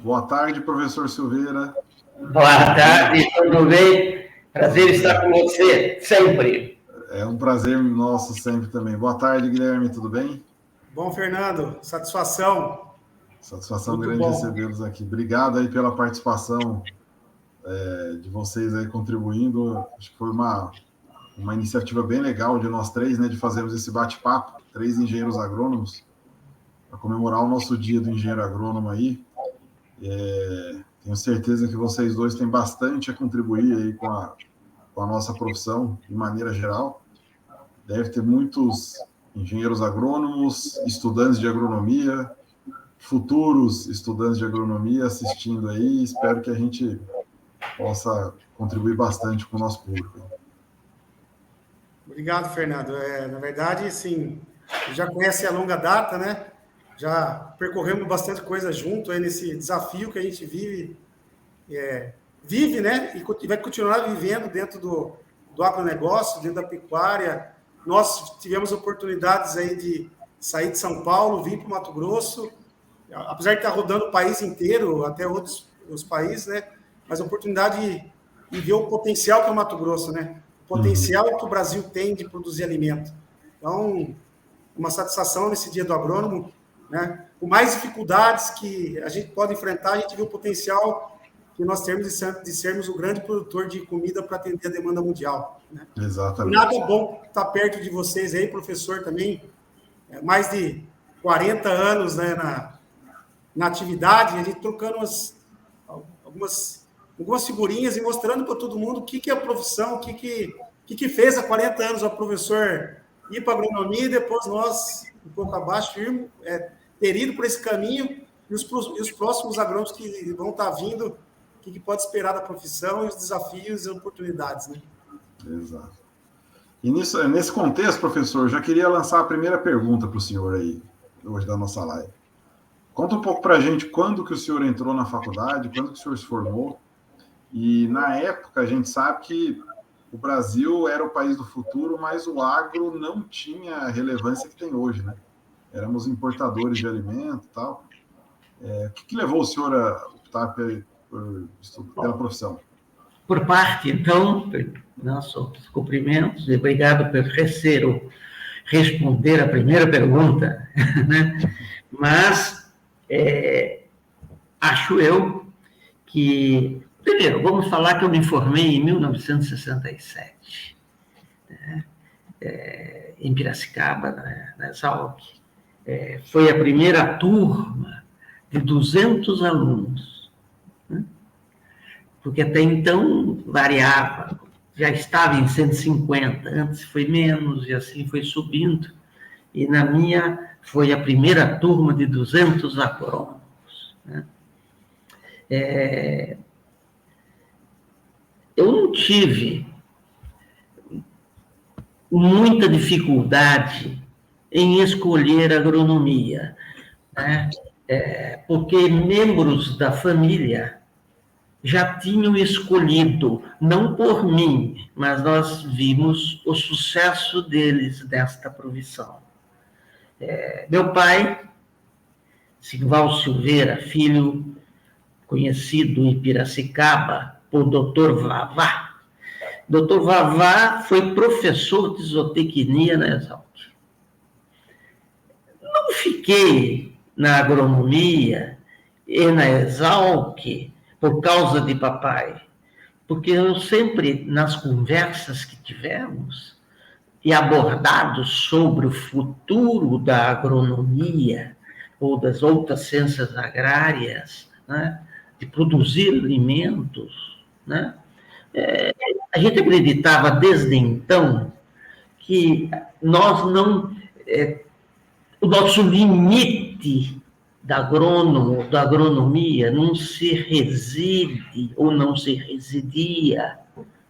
Boa tarde, professor Silveira. Boa tarde, tudo bem? Prazer estar com você, sempre. É um prazer nosso sempre também. Boa tarde, Guilherme, tudo bem? Bom, Fernando, satisfação. Satisfação Muito grande bom. recebê-los aqui. Obrigado aí pela participação de vocês aí contribuindo. Acho que foi uma iniciativa bem legal de nós três, né, de fazermos esse bate-papo, 3 engenheiros agrônomos, para comemorar o nosso dia do engenheiro agrônomo aí. Tenho certeza que vocês dois têm bastante a contribuir aí com a nossa profissão, de maneira geral. Deve ter muitos engenheiros agrônomos, estudantes de agronomia, futuros estudantes de agronomia assistindo aí. Espero que a gente possa contribuir bastante com o nosso público. Obrigado, Fernando. Na verdade, sim, já conhece a longa data, né? Já percorremos bastante coisa junto aí nesse desafio que a gente vive, né? E vai continuar vivendo dentro do agronegócio, dentro da pecuária. Nós tivemos oportunidades aí de sair de São Paulo, vir para o Mato Grosso, apesar de estar rodando o país inteiro, até outros países, né? Mas a oportunidade de ver o potencial que é o Mato Grosso, né? O potencial que o Brasil tem de produzir alimento. Então, uma satisfação nesse dia do agrônomo, né? Com mais dificuldades que a gente pode enfrentar, a gente vê o potencial que nós temos de sermos o grande produtor de comida para atender a demanda mundial, né? Exatamente. Nada bom estar perto de vocês aí, professor também, mais de 40 anos, né, na atividade, a gente trocando algumas figurinhas e mostrando para todo mundo o que é a profissão, o que fez há 40 anos o professor ir para a agronomia e depois nós, um pouco abaixo, ter ido por esse caminho e os próximos agrônomos que vão estar vindo, o que pode esperar da profissão e os desafios e oportunidades, né? Exato. E nesse contexto, professor, já queria lançar a primeira pergunta para o senhor aí, hoje da nossa live. Conta um pouco para a gente quando que o senhor entrou na faculdade, quando que o senhor se formou. E, na época, a gente sabe que o Brasil era o país do futuro, mas o agro não tinha a relevância que tem hoje, né? Éramos importadores de alimento e tal. O que levou o senhor a optar pela profissão? Por parte, então, nossos cumprimentos e obrigado por responder a primeira pergunta, né? Mas acho eu que, primeiro, vamos falar que eu me formei em 1967, né? Em Piracicaba, na Exalc. Foi a primeira turma de 200 alunos, né? Porque até então variava, já estava em 150, antes foi menos, e assim foi subindo. E na minha foi a primeira turma de 200 agrônomos, né? Eu não tive muita dificuldade em escolher agronomia, né? Porque membros da família já tinham escolhido, não por mim, mas nós vimos o sucesso deles nesta profissão. Meu pai, Sigval Silveira, filho conhecido em Piracicaba por Dr. Vavá. Dr. Vavá foi professor de zootecnia na Exalc. Não fiquei na agronomia e na Exalc por causa de papai, porque eu sempre, nas conversas que tivemos e abordados sobre o futuro da agronomia ou das outras ciências agrárias, né, de produzir alimentos, né, a gente acreditava desde então que nós não... o nosso limite da agronomia não se reside ou não se residia,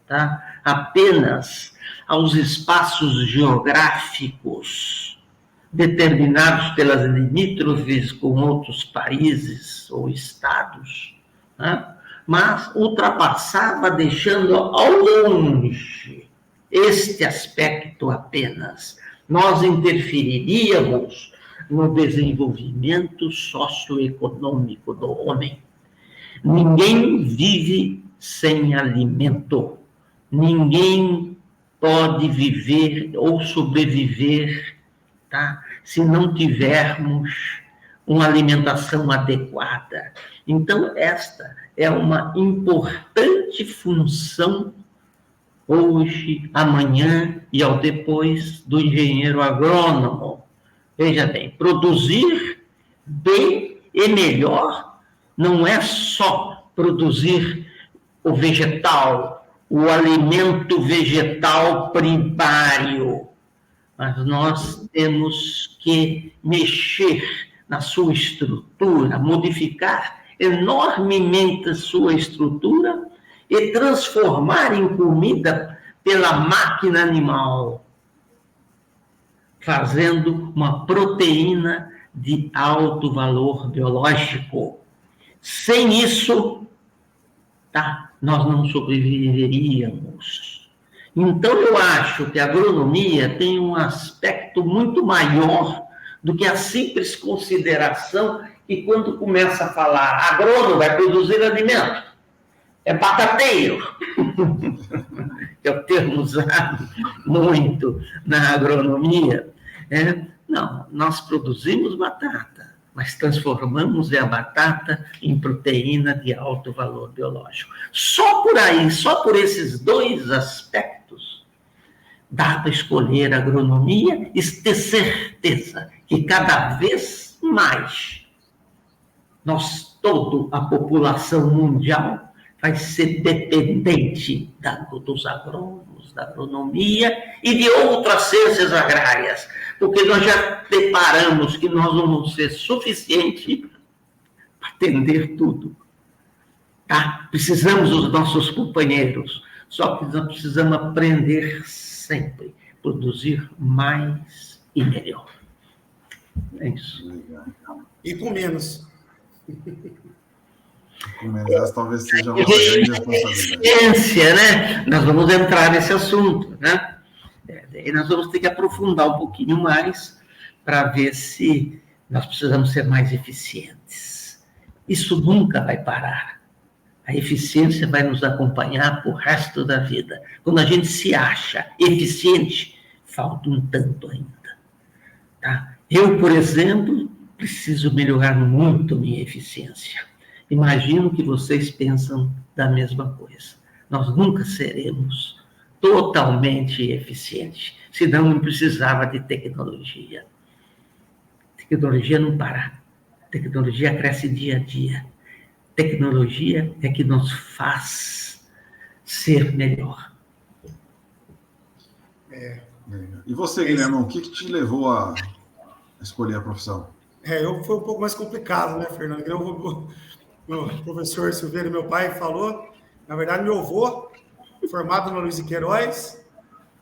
tá, apenas aos espaços geográficos determinados pelas limítrofes com outros países ou estados, né? Mas ultrapassava, deixando ao longe este aspecto apenas. Nós interferiríamos no desenvolvimento socioeconômico do homem, Ninguém vive sem alimento. Ninguém pode viver ou sobreviver, tá? Se não tivermos uma alimentação adequada. Então, esta é uma importante função hoje, amanhã e ao depois do engenheiro agrônomo. Veja bem, produzir bem e melhor não é só produzir o vegetal, o alimento vegetal primário, mas nós temos que mexer na sua estrutura, modificar enormemente a sua estrutura e transformar em comida pela máquina animal, fazendo uma proteína de alto valor biológico. Sem isso, tá, nós não sobreviveríamos. Então, eu acho que a agronomia tem um aspecto muito maior do que a simples consideração que, quando começa a falar agrônomo, vai produzir alimento. É batateiro, que é o termo usado muito na agronomia. Não, nós produzimos batata, mas transformamos a batata em proteína de alto valor biológico. Só por aí, só por esses dois aspectos, dá para escolher a agronomia e ter certeza que cada vez mais toda a população mundial vai ser dependente dos agrônomos, da agronomia e de outras ciências agrárias, porque nós já deparamos que nós não vamos ser suficientes para atender tudo. Tá? Precisamos dos nossos companheiros, só que nós precisamos aprender sempre, produzir mais e melhor. É isso. E com menos. Essa talvez seja uma grande responsabilidade. Ciência, né? Nós vamos entrar nesse assunto, né? E nós vamos ter que aprofundar um pouquinho mais para ver se nós precisamos ser mais eficientes. Isso nunca vai parar. A eficiência vai nos acompanhar por resto da vida. Quando a gente se acha eficiente, falta um tanto ainda. Tá? Eu, por exemplo, preciso melhorar muito minha eficiência. Imagino que vocês pensam da mesma coisa. Nós nunca seremos totalmente eficientes, senão não precisava de tecnologia. Tecnologia não para. Tecnologia cresce dia a dia. Tecnologia é que nos faz ser melhor. E você, Guilherme, o que te levou a escolher a profissão? Foi um pouco mais complicado, né, Fernando? O professor Silveira, meu pai, falou. Na verdade, meu avô, formado na Luiz de Queiroz,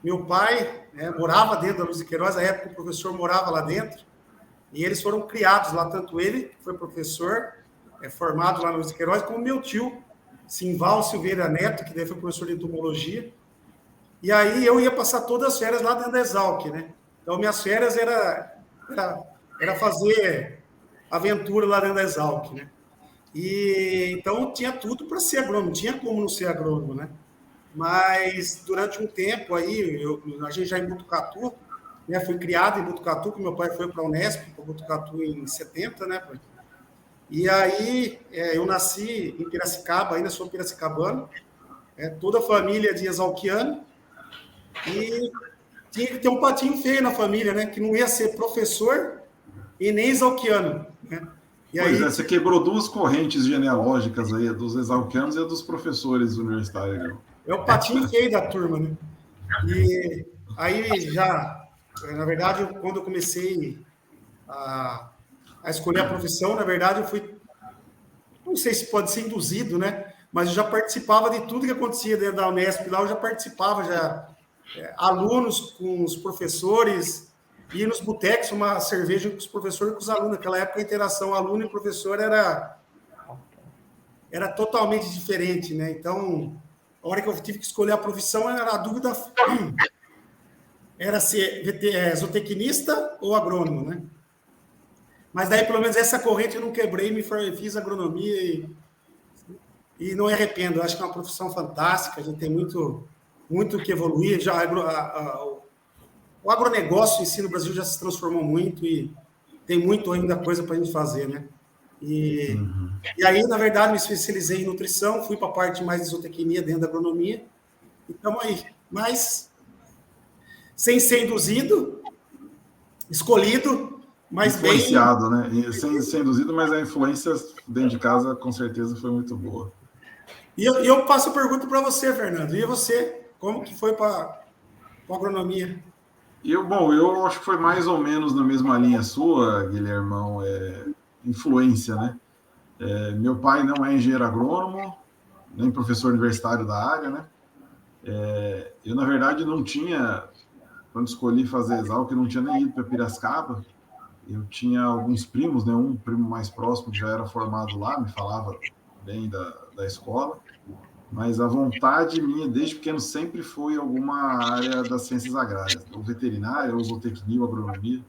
meu pai morava dentro da Luiz de Queiroz, na época o professor morava lá dentro, e eles foram criados lá, tanto ele, que foi professor, formado lá na Luiz de Queiroz, como meu tio, Simval Silveira Neto, que daí foi professor de entomologia. E aí eu ia passar todas as férias lá dentro da Exalc, né? Então, minhas férias era fazer aventura lá dentro da Exalc, né? E então tinha tudo para ser agrônomo, tinha como não ser agrônomo, né? Mas durante um tempo aí, a gente já em Botucatu, né? Fui criado em Botucatu, que meu pai foi para a Unesp, para Botucatu em 70, né? E aí eu nasci em Piracicaba, ainda sou piracicabano, toda a família de exalquiano, e tinha que ter um patinho feio na família, né? Que não ia ser professor e nem exalquiano, né? E Pois aí, você quebrou duas correntes genealógicas aí, a dos exalquianos e a dos professores universitários. É o patinho feio da turma, né? E aí já, na verdade, quando eu comecei a escolher a profissão, na verdade, eu fui, não sei se pode ser induzido, né? Mas eu já participava de tudo que acontecia dentro da Unesp, lá eu já participava, alunos com os professores, ia nos botecos, uma cerveja com os professores e com os alunos. Naquela época, a interação aluno e professor era totalmente diferente, né? Então, a hora que eu tive que escolher a profissão, a dúvida era ser zootecnista ou agrônomo, né? Mas daí, pelo menos, essa corrente eu não quebrei, fiz agronomia e e não me arrependo. Eu acho que é uma profissão fantástica, a gente tem muito que evoluir. Já o agronegócio em si no Brasil já se transformou muito e tem muito ainda coisa para a gente fazer, né? E aí, na verdade, me especializei em nutrição, fui para a parte mais de zootecnia dentro da agronomia, e estamos aí. Mas, sem ser induzido, escolhido, mas influenciado, né? Sem ser induzido, mas a influência dentro de casa, com certeza, foi muito boa. E eu passo a pergunta para você, Fernando. E você, como que foi para a agronomia? Eu acho que foi mais ou menos na mesma linha sua, Guilhermão, influência, né? Meu pai não é engenheiro agrônomo, nem professor universitário da área, né? Eu, na verdade, não tinha, quando escolhi fazer Exalc, eu não tinha nem ido para Piracicaba. Eu tinha alguns primos, né? Um primo mais próximo que já era formado lá, me falava bem da escola. Mas a vontade minha, desde pequeno, sempre foi alguma área das ciências agrárias, ou veterinária, ou zootecnia, ou agronomia.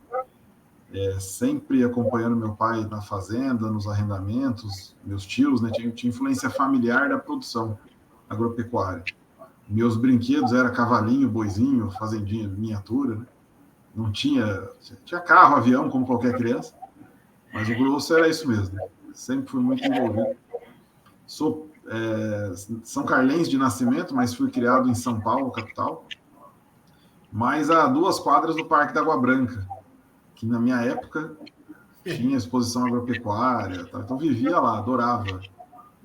Sempre acompanhando meu pai na fazenda, nos arrendamentos, meus tios, né? Tinha influência familiar da produção agropecuária. Meus brinquedos era cavalinho, boizinho, fazendinha miniatura, né? Não tinha carro, avião, como qualquer criança, mas o grosso era isso mesmo. Sempre fui muito envolvido. Sou São Carlense de nascimento, mas fui criado em São Paulo, capital, mas a 2 quadras do Parque da Água Branca, que na minha época tinha exposição agropecuária, tá? Então vivia lá, adorava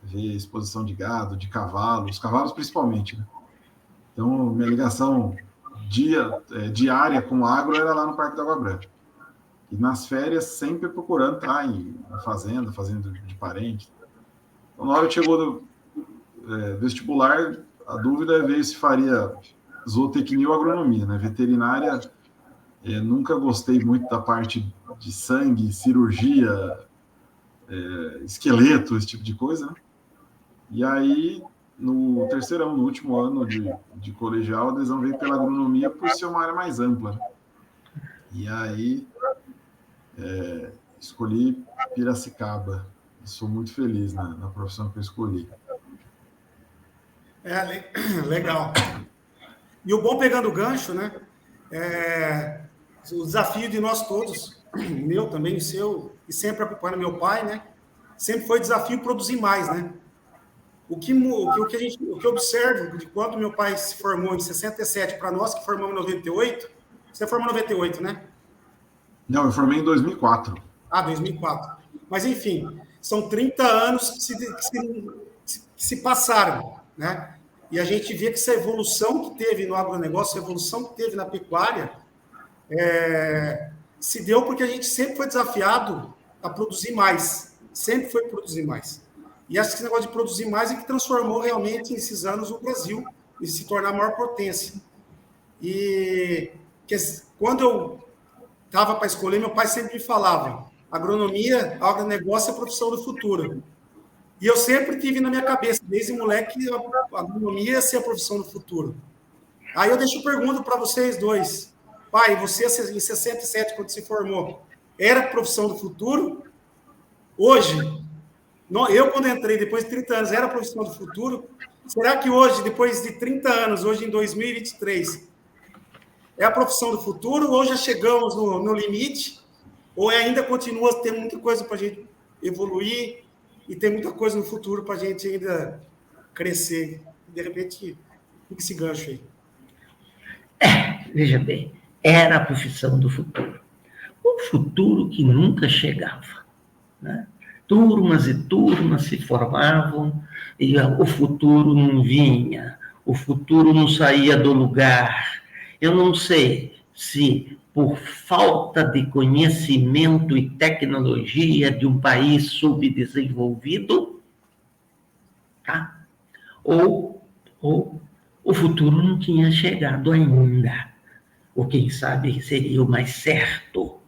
ver exposição de gado, de cavalos, cavalos principalmente, né? Então minha ligação diária com o agro era lá no Parque da Água Branca. E nas férias sempre procurando estar em fazenda de parente. Então, na hora que chegou do vestibular, a dúvida é ver se faria zootecnia ou agronomia, né? Veterinária, nunca gostei muito da parte de sangue, cirurgia, esqueleto, esse tipo de coisa, né? E aí, no terceirão, no último ano de colegial, a adesão veio pela agronomia por ser uma área mais ampla, né? E aí, escolhi Piracicaba. Sou muito feliz na profissão que eu escolhi. Legal. E o bom, pegando o gancho, né? O desafio de nós todos, meu também, o seu, e sempre acompanhando meu pai, né? Sempre foi desafio produzir mais, né? O que eu observo de quando meu pai se formou em 67 para nós que formamos em 98, você formou em 98, né? Não, eu formei em 2004. 2004. Mas, enfim, são 30 anos que se passaram, né? E a gente vê que essa evolução que teve no agronegócio, a evolução que teve na pecuária, se deu porque a gente sempre foi desafiado a produzir mais. Sempre foi produzir mais. E esse negócio de produzir mais é que transformou realmente, nesses anos, o Brasil e se tornar a maior potência. E quando eu estava para escolher, meu pai sempre me falava: agronomia, agronegócio é a profissão do futuro. E eu sempre tive na minha cabeça, desde moleque, a agronomia ia ser a profissão do futuro. Aí eu deixo pergunta para vocês dois. Pai, você em 67, quando se formou, era a profissão do futuro? Hoje, eu quando entrei, depois de 30 anos, era a profissão do futuro? Será que hoje, depois de 30 anos, hoje em 2023, é a profissão do futuro? Ou já chegamos no limite? Ou ainda continua tendo muita coisa para a gente evoluir e tem muita coisa no futuro para a gente ainda crescer? De repente, fica esse gancho aí. Veja bem, era a profissão do futuro. O futuro que nunca chegava, né? Turmas e turmas se formavam e o futuro não vinha, o futuro não saía do lugar. Eu não sei se por falta de conhecimento e tecnologia de um país subdesenvolvido, tá? Ou o futuro não tinha chegado ainda, ou quem sabe seria o mais certo.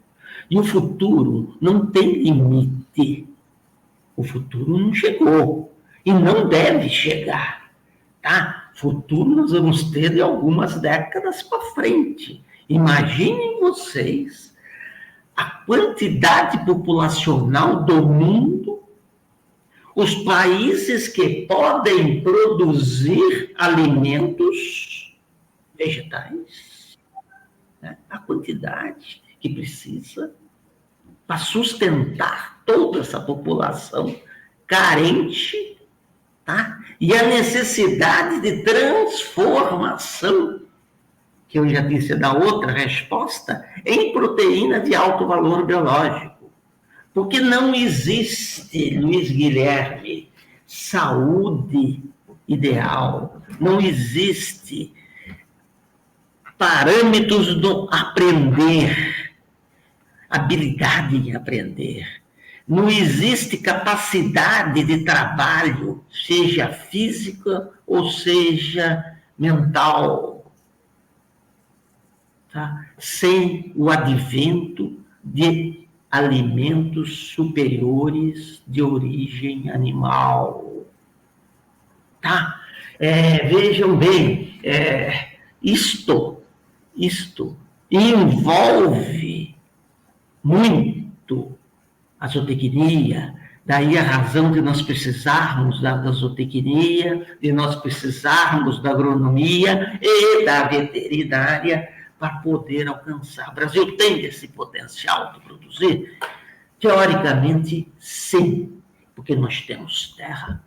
E o futuro não tem limite. O futuro não chegou e não deve chegar, tá? Futuro nós vamos ter de algumas décadas para frente. Imaginem vocês a quantidade populacional do mundo, os países que podem produzir alimentos vegetais, né? A quantidade que precisa para sustentar toda essa população carente, tá? E a necessidade de transformação, que eu já disse da outra resposta, em proteína de alto valor biológico. Porque não existe, Luiz Guilherme, saúde ideal, não existe parâmetros do aprender, habilidade em aprender, não existe capacidade de trabalho, seja física ou seja mental, tá? Sem o advento de alimentos superiores de origem animal. Tá? Vejam bem, isto envolve muito a zootecnia, daí a razão de nós precisarmos da zootecnia, de nós precisarmos da agronomia e da veterinária para poder alcançar. O Brasil tem esse potencial de produzir? Teoricamente, sim, porque nós temos terra.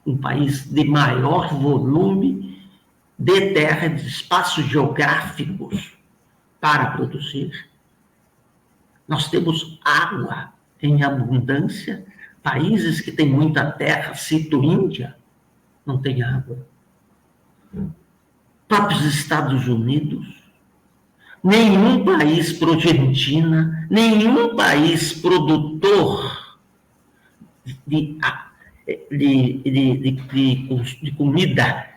Um país de maior volume de terra, de espaços geográficos para produzir. Nós temos água em abundância. Países que têm muita terra, cito Índia, não tem água. Próprios Estados Unidos, nenhum país Argentina, nenhum país produtor de comida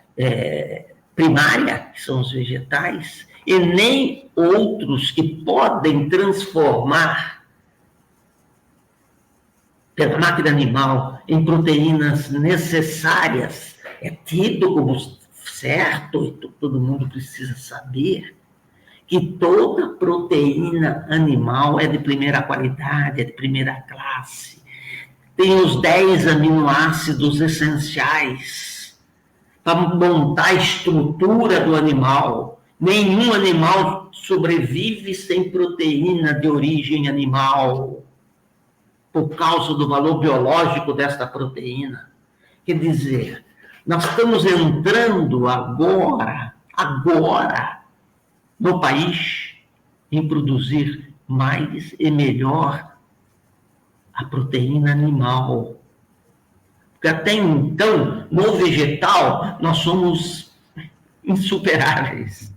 primária, que são os vegetais, e nem outros que podem transformar pela máquina animal em proteínas necessárias, é tido como certo, e todo mundo precisa saber, que toda proteína animal é de primeira qualidade, é de primeira classe. Tem os 10 aminoácidos essenciais para montar a estrutura do animal. Nenhum animal sobrevive sem proteína de origem animal, por causa do valor biológico desta proteína. Quer dizer, nós estamos entrando agora, no país, em produzir mais e melhor a proteína animal. Porque até então, no vegetal, nós somos insuperáveis,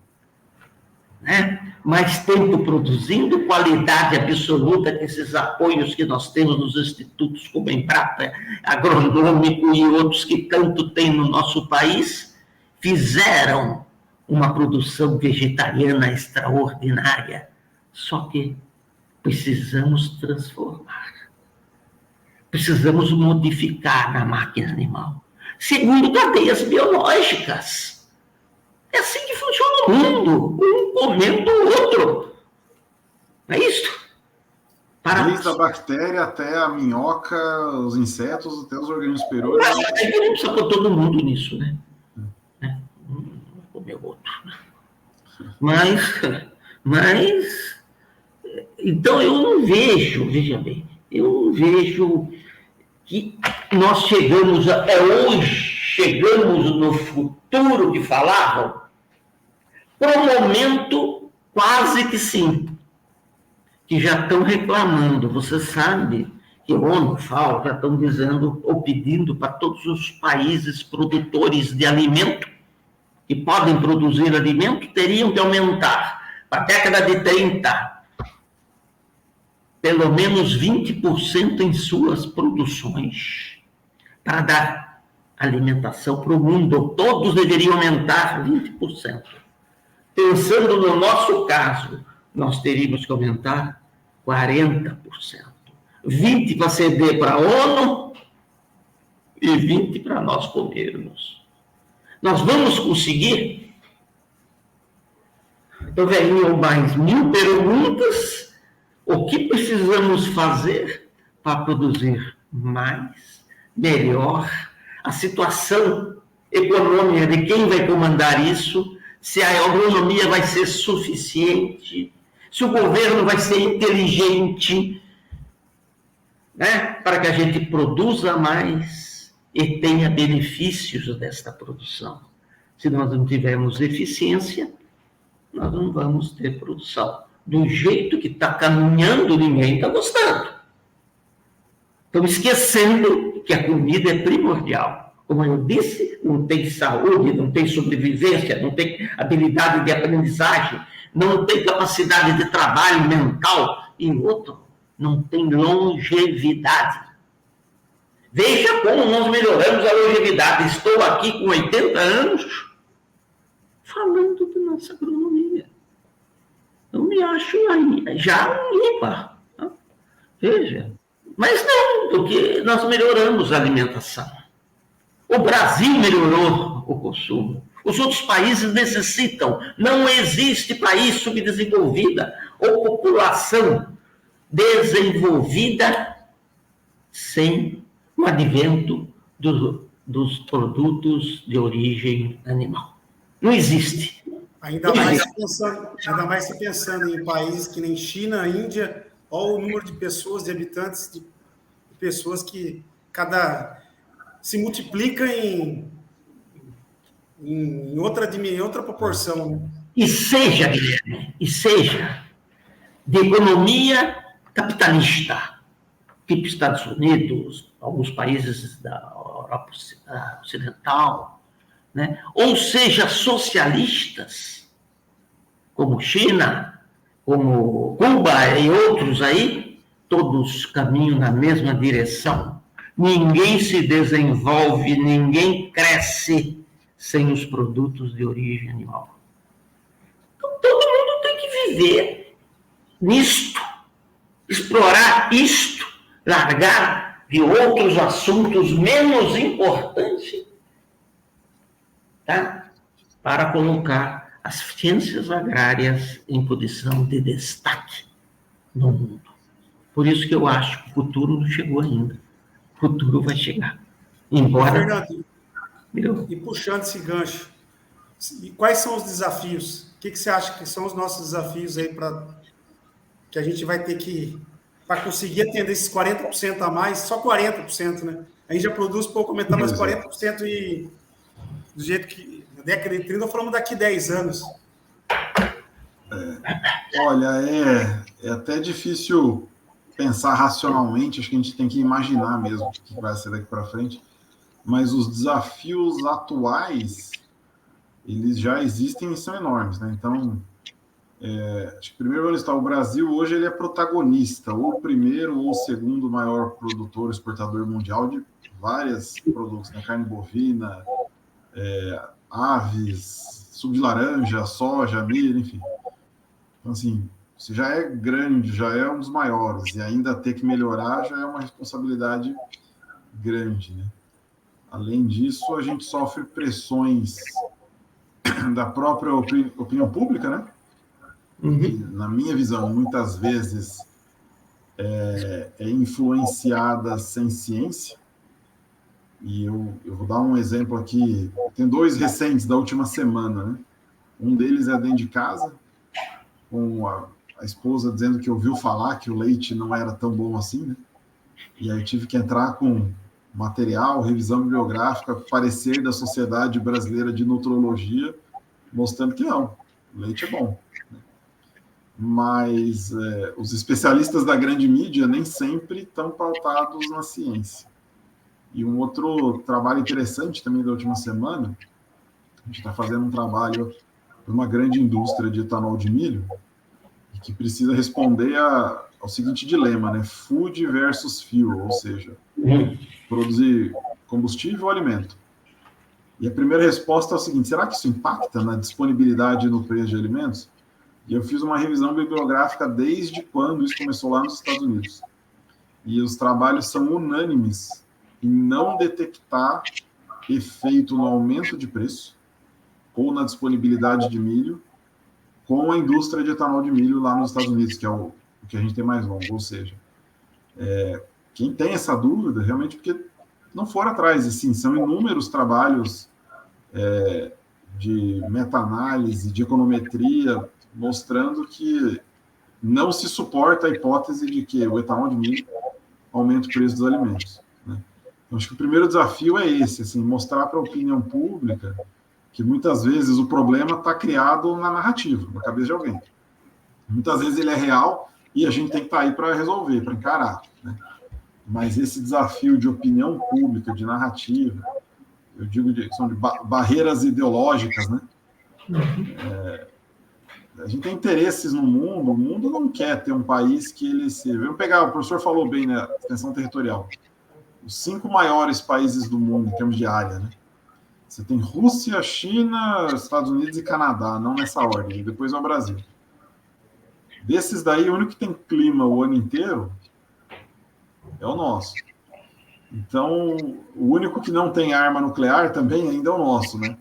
né? Mais tempo produzindo, qualidade absoluta, que esses apoios que nós temos nos institutos como Embrapa, Agronômico e outros que tanto tem no nosso país, fizeram uma produção vegetariana extraordinária. Só que precisamos transformar. Precisamos modificar na máquina animal. Segundo cadeias biológicas. É assim que funciona o mundo, um comendo o outro. Não é isso? Desde a bactéria até a minhoca, os insetos, até os organismos superiores. Não precisa pôr todo mundo nisso, né? Um comer o outro. Mas, então eu não vejo, veja bem, eu não vejo que nós chegamos, hoje, chegamos no futuro que falavam. Por um momento, quase que sim, que já estão reclamando. Você sabe que a ONU, FAO, já estão dizendo ou pedindo para todos os países produtores de alimento, que podem produzir alimento, teriam que aumentar, para a década de 30, pelo menos 20% em suas produções, para dar alimentação para o mundo. Todos deveriam aumentar 20%. Pensando no nosso caso, nós teríamos que aumentar 40%. 20% para ceder para a ONU e 20% para nós comermos. Nós vamos conseguir? Então, venham mais 1000 perguntas. O que precisamos fazer para produzir mais, melhor, a situação econômica de quem vai comandar isso, se a agronomia vai ser suficiente, se o governo vai ser inteligente, né, para que a gente produza mais e tenha benefícios desta produção. Se nós não tivermos eficiência, nós não vamos ter produção. Do jeito que está caminhando, ninguém está gostando. Estão esquecendo que a comida é primordial. Como eu disse, não tem saúde, não tem sobrevivência, não tem habilidade de aprendizagem, não tem capacidade de trabalho mental, e outro, não tem longevidade. Veja como nós melhoramos a longevidade. Estou aqui com 80 anos falando de nossa agronomia. Eu me acho aí, já limpa. Tá? Veja. Mas não, porque nós melhoramos a alimentação. O Brasil melhorou o consumo. Os outros países necessitam. Não existe país subdesenvolvido ou população desenvolvida sem o advento dos produtos de origem animal. Não existe. Ainda mais se pensando em países que nem China, Índia, olha o número de pessoas, de habitantes, de pessoas que se multiplica em outra proporção. Né? E seja, Guilherme, de economia capitalista, tipo Estados Unidos, alguns países da Europa Ocidental, né? Ou seja, socialistas, como China, como Cuba e outros aí, todos caminham na mesma direção. Ninguém se desenvolve, ninguém cresce sem os produtos de origem animal. Então, todo mundo tem que viver nisto, explorar isto, largar de outros assuntos menos importantes, tá? Para colocar as ciências agrárias em posição de destaque no mundo. Por isso que eu acho que o futuro não chegou ainda. O futuro vai chegar. Embora... Fernando, e puxando esse gancho, quais são os desafios? O que você acha que são os nossos desafios aí que a gente vai ter que... para conseguir atender esses 40% a mais, só 40%, né? A gente já produz, pouco aumentar, mas 40% e do jeito que na década de 30, nós falamos daqui 10 anos. Olha, é até difícil pensar racionalmente, acho que a gente tem que imaginar mesmo o que vai ser daqui para frente, mas os desafios atuais, eles já existem e são enormes, né? Então, acho que primeiro vamos listar, o Brasil hoje ele é protagonista, ou o primeiro ou o segundo maior produtor, exportador mundial de vários produtos, né? Carne bovina, aves, suco de laranja, soja, milho, enfim. Então, assim, se já é grande, já é um dos maiores, e ainda ter que melhorar já é uma responsabilidade grande, né? Além disso, a gente sofre pressões da própria opinião pública, né? Que, na minha visão, muitas vezes é influenciada sem ciência. E eu vou dar um exemplo aqui. Tem 2 recentes da última semana, né? Um deles é dentro de casa, com a esposa dizendo que ouviu falar que o leite não era tão bom assim, né? E aí tive que entrar com material, revisão bibliográfica, parecer da Sociedade Brasileira de Nutrologia, mostrando que não, o leite é bom. Mas os especialistas da grande mídia nem sempre estão pautados na ciência. E um outro trabalho interessante também da última semana, a gente está fazendo um trabalho de uma grande indústria de etanol de milho, que precisa responder ao seguinte dilema, né? Food versus fuel, ou seja, produzir combustível ou alimento. E a primeira resposta é o seguinte: será que isso impacta na disponibilidade e no preço de alimentos? E eu fiz uma revisão bibliográfica desde quando isso começou lá nos Estados Unidos. E os trabalhos são unânimes em não detectar efeito no aumento de preço ou na disponibilidade de milho com a indústria de etanol de milho lá nos Estados Unidos, que é o que a gente tem mais longo. Ou seja, quem tem essa dúvida, realmente, porque não foram atrás, e sim, são inúmeros trabalhos de meta-análise, de econometria, mostrando que não se suporta a hipótese de que o etanol de milho aumenta o preço dos alimentos, né? Então, acho que o primeiro desafio é esse, assim, mostrar para a opinião pública que muitas vezes o problema está criado na narrativa, na cabeça de alguém. Muitas vezes ele é real e a gente tem que estar aí para resolver, para encarar, né? Mas esse desafio de opinião pública, de narrativa, eu digo são de barreiras ideológicas, né? A gente tem interesses no mundo, o mundo não quer ter um país que ele se... Vamos pegar, o professor falou bem, né, extensão territorial. Os 5 maiores países do mundo, em termos de área, né? Você tem Rússia, China, Estados Unidos e Canadá, não nessa ordem, e depois é o Brasil. Desses daí, o único que tem clima o ano inteiro é o nosso. Então, o único que não tem arma nuclear também ainda é o nosso, né?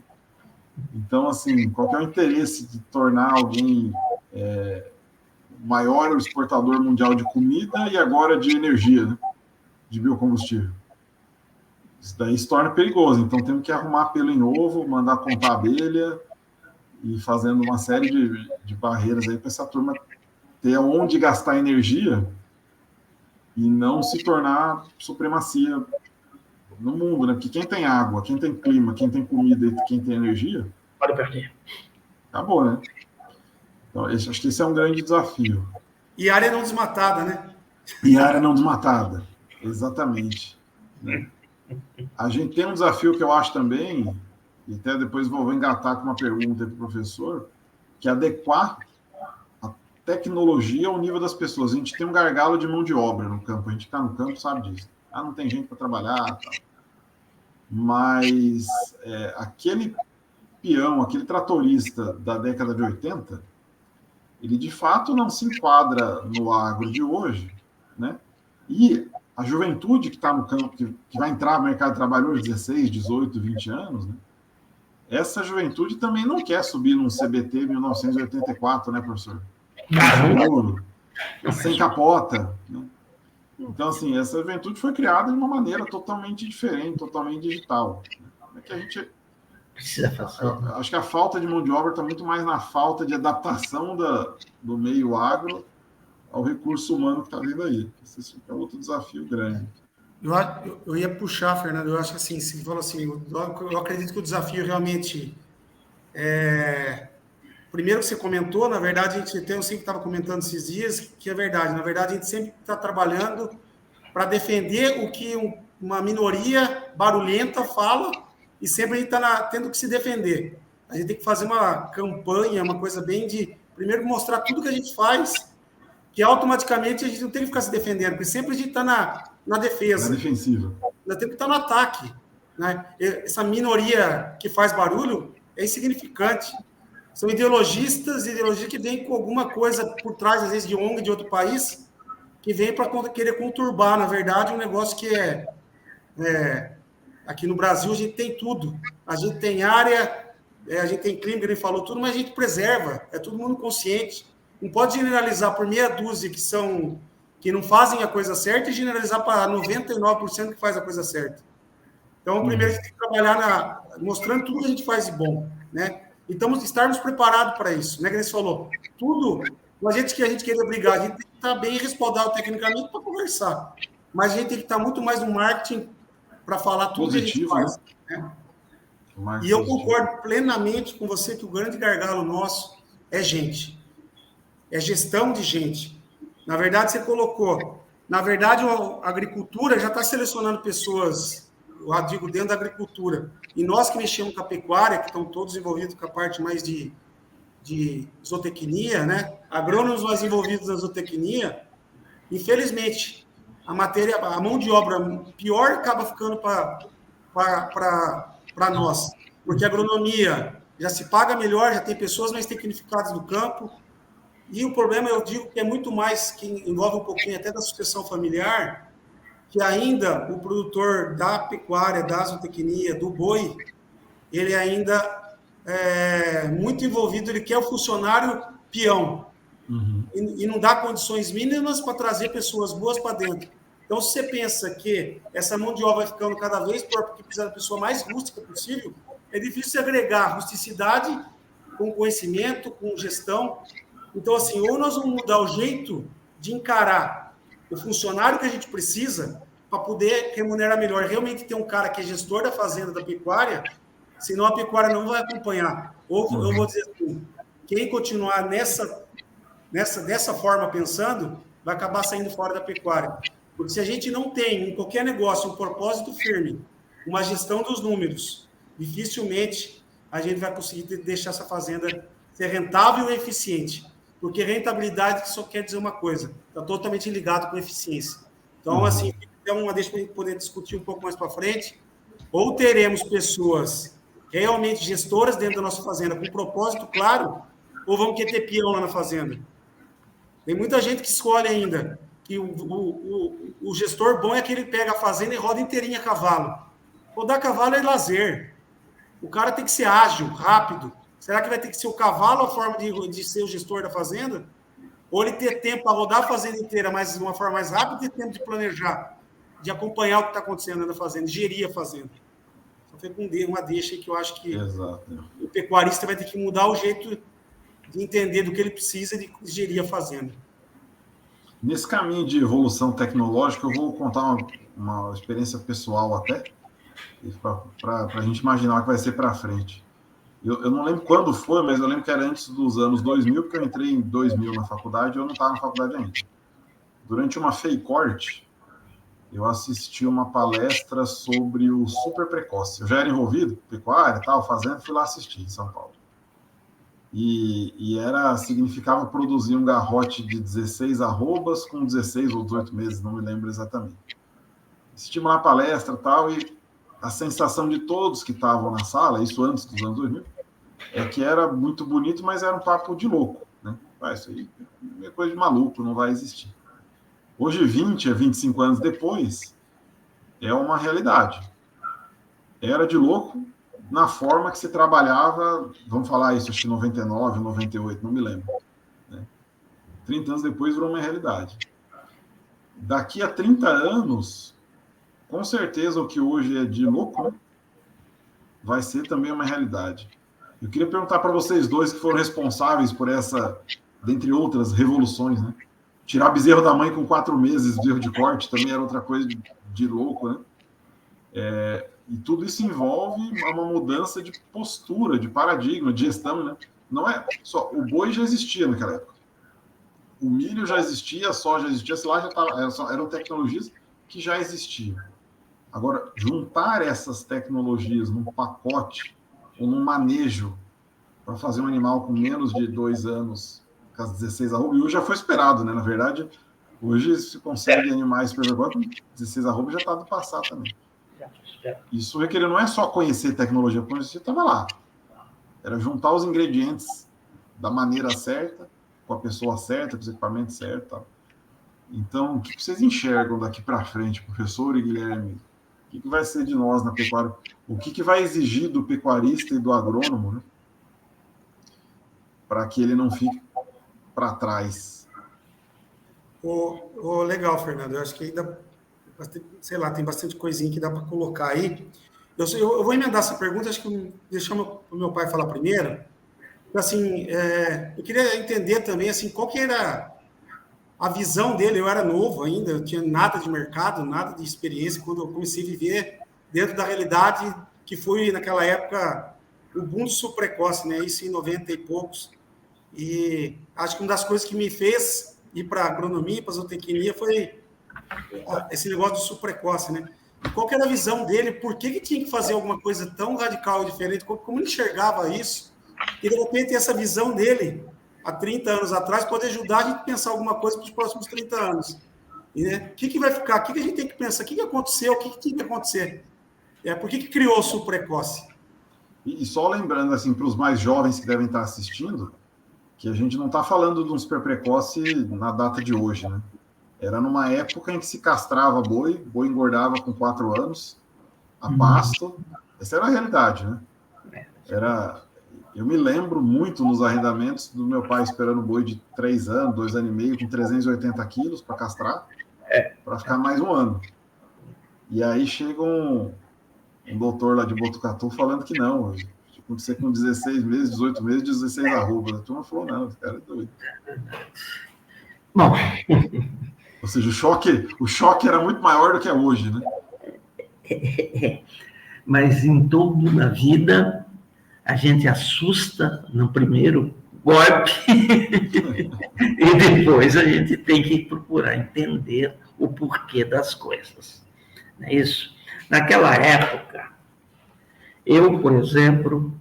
Então, assim, qual que é o interesse de tornar alguém o maior exportador mundial de comida e agora de energia, né? De biocombustível? Isso daí se torna perigoso. Então, temos que arrumar pelo em ovo, mandar contar abelha e fazendo uma série de barreiras aí para essa turma ter onde gastar energia e não se tornar supremacia no mundo, né? Porque quem tem água, quem tem clima, quem tem comida e quem tem energia, pode perder. Acabou, né? Então, acho que esse é um grande desafio. E área não desmatada, né? E área não desmatada, exatamente, né? A gente tem um desafio que eu acho também, e até depois vou engatar com uma pergunta para o professor, que é adequar a tecnologia ao nível das pessoas. A gente tem um gargalo de mão de obra no campo, a gente está no campo sabe disso. Não tem gente para trabalhar, tá? Mas aquele peão, aquele tratorista da década de 80, ele de fato não se enquadra no agro de hoje, né? E a juventude que está no campo, que vai entrar no mercado de trabalho hoje, 16, 18, 20 anos, né? Essa juventude também não quer subir num CBT 1984, né, professor? Sem capota, né? Então, assim, essa juventude foi criada de uma maneira totalmente diferente, totalmente digital. Como é que a gente precisa fazer? Acho que a falta de mão de obra está muito mais na falta de adaptação do meio agro ao recurso humano que está vindo aí. Esse é outro desafio grande. Eu ia puxar, Fernando, eu acho que assim, se fala assim, eu acredito que o desafio realmente primeiro que você comentou, na verdade, eu sempre estava comentando esses dias, que é verdade, na verdade, a gente sempre está trabalhando para defender o que uma minoria barulhenta fala e sempre a gente está tendo que se defender. A gente tem que fazer uma campanha, uma coisa bem de, primeiro, mostrar tudo que a gente faz, que automaticamente a gente não tem que ficar se defendendo, porque sempre a gente está na defesa. Na defensiva. Nós temos que estar no ataque, né? Essa minoria que faz barulho é insignificante. São ideologistas que vêm com alguma coisa por trás, às vezes, de ONG de outro país, que vem para querer conturbar, na verdade, um negócio que aqui no Brasil a gente tem tudo. A gente tem área, a gente tem clima, que ele falou tudo, mas a gente preserva, é todo mundo consciente. Não pode generalizar por meia dúzia que não fazem a coisa certa e generalizar para 99% que faz a coisa certa. Então, primeiro a gente tem que trabalhar mostrando tudo que a gente faz de bom, né? Então, estarmos preparados para isso, né? Que você falou, tudo, a gente querer brigar, a gente tem que estar bem respaldado tecnicamente para conversar, mas a gente tem que estar muito mais no marketing para falar tudo positivo, que a gente faz. Né? E eu concordo plenamente com você que o grande gargalo nosso é gente, é gestão de gente. Na verdade, você colocou, na verdade, a agricultura já está selecionando pessoas, eu digo, dentro da agricultura. E nós que mexemos com a pecuária, que estão todos envolvidos com a parte mais de zootecnia, né? Agrônomos mais envolvidos na zootecnia, infelizmente, a mão de obra pior acaba ficando para nós. Porque a agronomia já se paga melhor, já tem pessoas mais tecnificadas no campo. E o problema, eu digo, que é muito mais, que envolve um pouquinho até da sucessão familiar, que ainda o produtor da pecuária, da zootecnia, do boi, ele ainda é muito envolvido, ele quer o funcionário peão. E não dá condições mínimas para trazer pessoas boas para dentro. Então, se você pensa que essa mão de obra vai ficando cada vez pior, porque precisa da pessoa mais rústica possível, é difícil agregar rusticidade com conhecimento, com gestão. Então, assim, ou nós vamos mudar o jeito de encarar o funcionário que a gente precisa para poder remunerar melhor. Realmente ter um cara que é gestor da fazenda, da pecuária, senão a pecuária não vai acompanhar. Ou eu vou dizer assim, quem continuar dessa forma pensando, vai acabar saindo fora da pecuária. Porque se a gente não tem em qualquer negócio um propósito firme, uma gestão dos números, dificilmente a gente vai conseguir deixar essa fazenda ser rentável e eficiente. Porque rentabilidade só quer dizer uma coisa, está totalmente ligado com eficiência. Então, assim, deixa para a gente poder discutir um pouco mais para frente, ou teremos pessoas realmente gestoras dentro da nossa fazenda, com propósito claro, ou vamos querer ter peão lá na fazenda. Tem muita gente que escolhe ainda que o gestor bom é aquele que pega a fazenda e roda inteirinha a cavalo. Rodar cavalo é lazer. O cara tem que ser ágil, rápido. Será que vai ter que ser o cavalo a forma de ser o gestor da fazenda? Ou ele ter tempo para rodar a fazenda inteira, mas de uma forma mais rápida, e ter tempo de planejar, de acompanhar o que está acontecendo na fazenda, de gerir a fazenda. Só foi com uma deixa que eu acho que o pecuarista vai ter que mudar o jeito de entender do que ele precisa de gerir a fazenda. Nesse caminho de evolução tecnológica, eu vou contar uma experiência pessoal até, para a gente imaginar o que vai ser para frente. Eu não lembro quando foi, mas eu lembro que era antes dos anos 2000, porque eu entrei em 2000 na faculdade e eu não estava na faculdade ainda. Durante uma FEICORT, eu assisti uma palestra sobre o super precoce. Eu já era envolvido, pecuária e tal, fazenda, fui lá assistir em São Paulo. E significava produzir um garrote de 16 arrobas com 16 ou 18 meses, não me lembro exatamente. Assistimos lá a palestra e tal, e a sensação de todos que estavam na sala, isso antes dos anos 2000, é que era muito bonito, mas era um papo de louco, né? Isso aí é coisa de maluco, não vai existir. Hoje, 20 a 25 anos depois, é uma realidade. Era de louco na forma que se trabalhava, vamos falar isso, acho que 99, 98, não me lembro. Né? 30 anos depois virou uma realidade. Daqui a 30 anos, com certeza o que hoje é de louco, né? Vai ser também uma realidade. Eu queria perguntar para vocês dois que foram responsáveis por essa, dentre outras revoluções, né? Tirar bezerro da mãe com 4 meses, bezerro de corte, também era outra coisa de louco, né? E tudo isso envolve uma mudança de postura, de paradigma, de gestão, né? Não é só... O boi já existia naquela época. O milho já existia, a soja já existia, sei lá, eram tecnologias que já existiam. Agora, juntar essas tecnologias num pacote ou num manejo para fazer um animal com menos de 2 anos, com as 16 arrobas, e hoje já foi esperado, né? Na verdade, hoje se consegue animais com 16 arrobas, já está do passado também. Isso requeria não é só conhecer tecnologia, conhecer estava lá. Era juntar os ingredientes da maneira certa, com a pessoa certa, com os equipamentos certos. Tá? Então, o que vocês enxergam daqui para frente, professor e Guilherme? O que vai ser de nós na pecuária? O que vai exigir do pecuarista e do agrônomo, né? Para que ele não fique para trás? Legal, Fernando. Eu acho que ainda, sei lá, tem bastante coisinha que dá para colocar aí. Eu vou emendar essa pergunta, acho que deixar o meu pai falar primeiro. Assim, eu queria entender também assim, qual que era a visão dele. Eu era novo ainda, eu tinha nada de mercado, nada de experiência, quando eu comecei a viver dentro da realidade que foi, naquela época, o boom do subprecoce, né? Isso em 90 e poucos. E acho que uma das coisas que me fez ir para a agronomia, para a zootecnia, foi esse negócio do subprecoce, né? E qual que era a visão dele? Por que tinha que fazer alguma coisa tão radical e diferente? Como ele enxergava isso? E, de repente, essa visão dele, há 30 anos atrás, pode ajudar a gente a pensar alguma coisa para os próximos 30 anos. E, né, o que vai ficar? O que a gente tem que pensar? O que aconteceu? O que tinha que acontecer? Por que criou o subprecoce? E só lembrando, assim, para os mais jovens que devem estar assistindo, que a gente não está falando de um super precoce na data de hoje, né? Era numa época em que se castrava boi engordava com 4 anos, a pasto. Essa era a realidade, né? Eu me lembro muito nos arrendamentos do meu pai esperando boi de 3 anos, 2 anos e meio, com 380 quilos para castrar. para ficar mais um ano. E aí chega um doutor lá de Botucatu falando que não, você com 16 meses, 18 meses, 16 arrobas. A turma falou, não, esse cara é doido. Bom. Ou seja, o choque era muito maior do que é hoje, né? Mas em tudo na vida, a gente assusta no primeiro golpe e depois a gente tem que procurar entender o porquê das coisas. Não é isso? Naquela época, eu, por exemplo,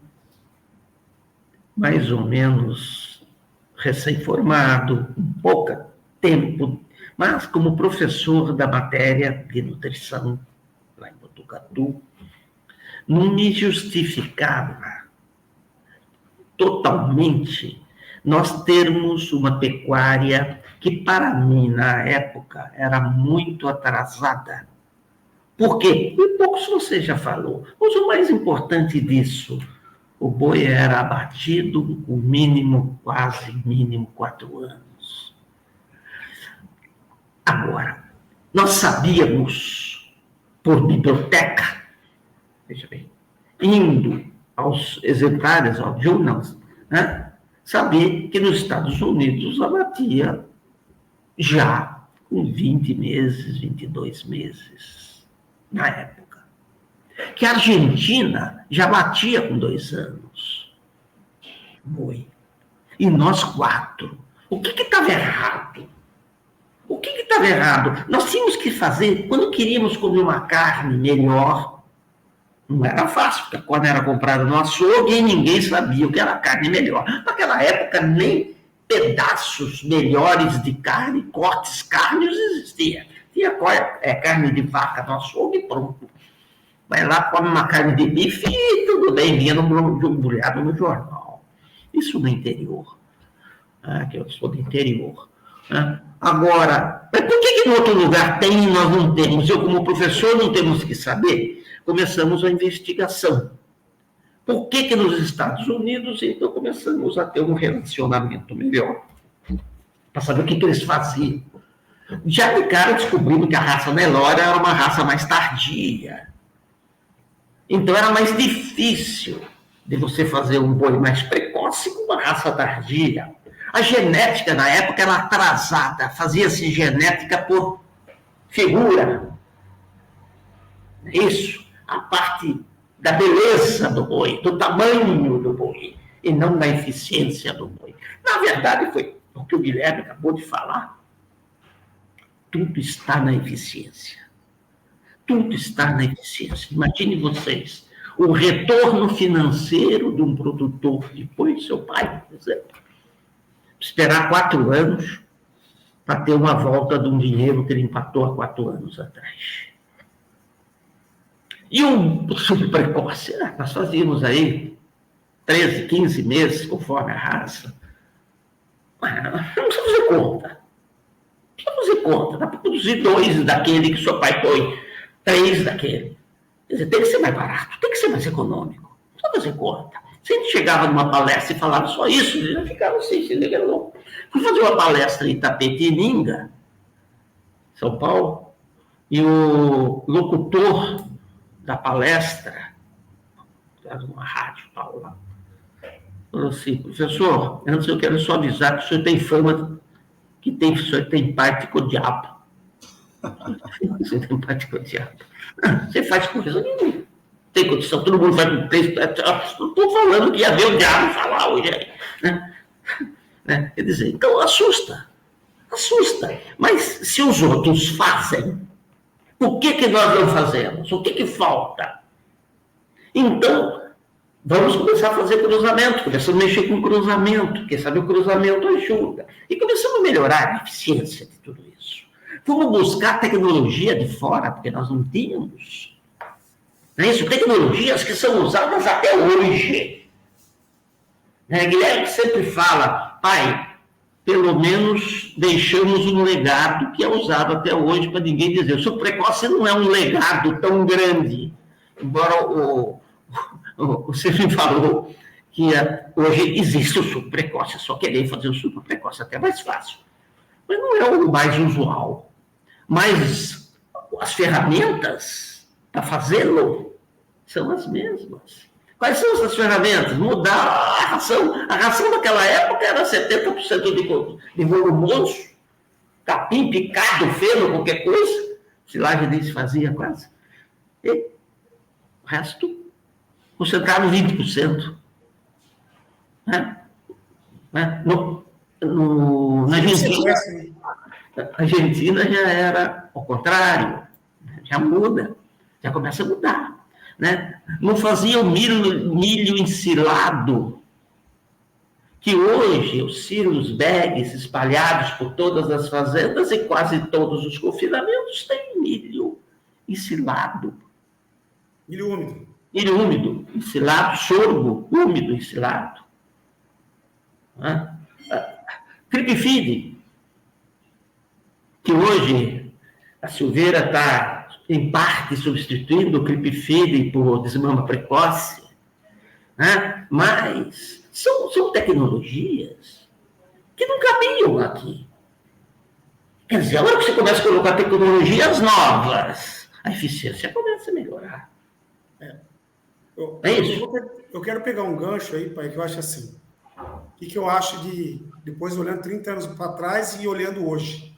mais ou menos recém-formado, com pouco tempo, mas como professor da matéria de nutrição, lá em Botucatu, não me justificava totalmente nós termos uma pecuária que, para mim, na época, era muito atrasada. Por quê? E poucos você já falou. Mas o mais importante disso, o boi era abatido o mínimo, quase mínimo, 4 anos. Agora, nós sabíamos, por biblioteca, veja bem, indo aos exemplares, aos journals, né, saber que nos Estados Unidos abatia já com 20 meses, 22 meses, na época. Que a Argentina já batia com 2 anos. Boi. E nós 4. O que estava errado? O que estava errado? Nós tínhamos que fazer, quando queríamos comer uma carne melhor, não era fácil, porque a carne era comprada no açougue e ninguém sabia o que era carne melhor. Naquela época, nem pedaços melhores de carne, cortes carnes existia. Tinha carne de vaca no açougue e pronto. Vai lá, come uma carne de bife e tudo bem, vinha embrulhado no jornal. Isso no interior. Que eu sou do interior. Agora, por que em outro lugar tem e nós não temos? Eu, como professor, não temos que saber. Começamos a investigação. Por que nos Estados Unidos, então, começamos a ter um relacionamento melhor? Para saber o que eles faziam. Já de cara descobrimos que a raça Nelore era uma raça mais tardia. Então era mais difícil de você fazer um boi mais precoce com uma raça tardia. A genética na época era atrasada, fazia-se genética por figura. Isso, a parte da beleza do boi, do tamanho do boi, e não da eficiência do boi. Na verdade, foi o que o Guilherme acabou de falar. Tudo está na eficiência. Tudo está na eficiência. Imagine vocês, o retorno financeiro de um produtor depois, seu pai, por exemplo, esperar 4 anos para ter uma volta de um dinheiro que ele empatou há 4 anos atrás. E um subprecoce, nós fazíamos aí 13, 15 meses, conforme a raça. Não precisa fazer conta. Não precisa fazer conta. Dá para produzir 2 daquele que seu pai põe, 3 daquele. Quer dizer, tem que ser mais barato, tem que ser mais econômico. Não precisa fazer conta. Se a gente chegava numa palestra e falava só isso, ele já ficava assim, se legalou. Fui fazer uma palestra em Itapetininga, São Paulo, e o locutor da palestra, uma rádio, tal, lá, falou assim: professor, antes eu quero só avisar que o senhor tem fama, que o senhor tem parte com o diabo. Você tem parte com o diabo. Você faz coisa nenhuma. Tem condição, todo mundo faz com 3. Estou falando que ia ver o diabo falar hoje aí. Quer dizer, então assusta. Mas se os outros fazem, por que nós não fazemos? O que falta? Então, vamos começar a fazer cruzamento, começamos a mexer com cruzamento, quem sabe o cruzamento ajuda. E começamos a melhorar a eficiência de tudo isso. Fomos buscar tecnologia de fora, porque nós não tínhamos. Não é isso? Tecnologias que são usadas até hoje. Guilherme sempre fala, pai, pelo menos deixamos um legado que é usado até hoje para ninguém dizer. O subprecoce não é um legado tão grande, embora você me falou que hoje existe o subprecoce, só querer fazer o subprecoce até mais fácil. Mas não é o mais usual. Mas as ferramentas para fazê-lo são as mesmas. Quais são essas ferramentas? Mudar a ração. A ração daquela época era 70% de volumoso, capim, picado, feno, qualquer coisa. Silagem nem se fazia quase. E o resto, concentrado 20%. Né? Na Argentina já era ao contrário, já muda, já começa a mudar. Né? Não fazia o milho ensilado, que hoje os silos bags espalhados por todas as fazendas e quase todos os confinamentos têm milho ensilado. Milho úmido. Milho úmido, ensilado, sorgo úmido, ensilado. Creep feed, que hoje a Silveira está, em parte, substituindo o creep feed por desmama precoce, né? Mas são tecnologias que não cabiam aqui. Quer dizer, a hora que você começa a colocar tecnologias novas, a eficiência começa a melhorar. É isso? Eu quero pegar um gancho aí, pai, que eu acho assim. O que eu acho depois olhando 30 anos para trás e olhando hoje?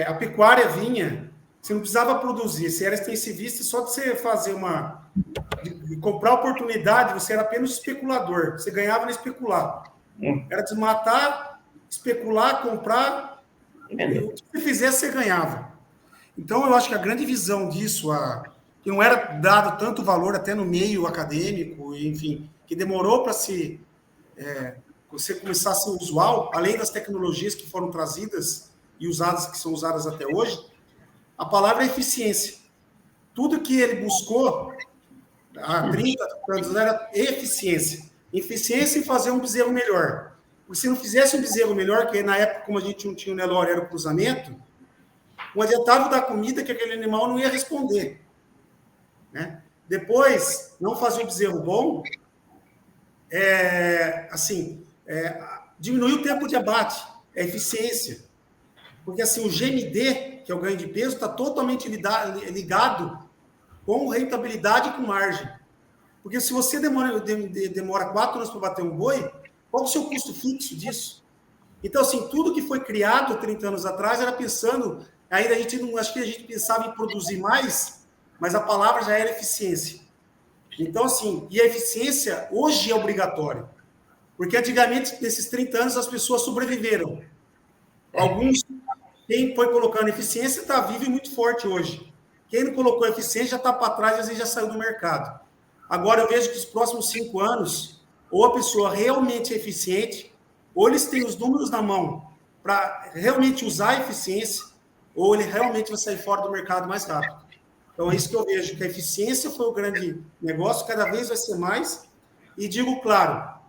A pecuária vinha, você não precisava produzir, você era extensivista, só de você fazer de comprar oportunidade, você era apenas especulador, você ganhava no especular. Era desmatar, especular, comprar, o que você fizesse, você ganhava. Então, eu acho que a grande visão disso, que não era dado tanto valor até no meio acadêmico, enfim, que demorou para você começar a ser usual, além das tecnologias que foram trazidas e usadas, que são usadas até hoje, a palavra é eficiência. Tudo que ele buscou há 30 anos era eficiência. Eficiência em fazer um bezerro melhor. Porque se não fizesse um bezerro melhor, que na época, como a gente não tinha o Nelore, era o cruzamento, não adiantava dar comida que aquele animal não ia responder. Né? Depois, não fazer um bezerro bom, diminuir o tempo de abate, é eficiência. Porque assim, o GMD, que é o ganho de peso, está totalmente ligado com rentabilidade e com margem. Porque se você demora 4 anos para bater um boi, qual é o seu custo fixo disso? Então, assim, tudo que foi criado 30 anos atrás era pensando, ainda acho que a gente pensava em produzir mais, mas a palavra já era eficiência. Então, assim, e a eficiência hoje é obrigatória. Porque antigamente, nesses 30 anos, as pessoas sobreviveram. Alguns, quem foi colocando eficiência, está vivo e muito forte hoje. Quem não colocou eficiência já está para trás, às vezes já saiu do mercado. Agora, eu vejo que os próximos 5 anos, ou a pessoa realmente é eficiente, ou eles têm os números na mão para realmente usar a eficiência, ou ele realmente vai sair fora do mercado mais rápido. Então, é isso que eu vejo, que a eficiência foi o grande negócio, cada vez vai ser mais. E digo claro,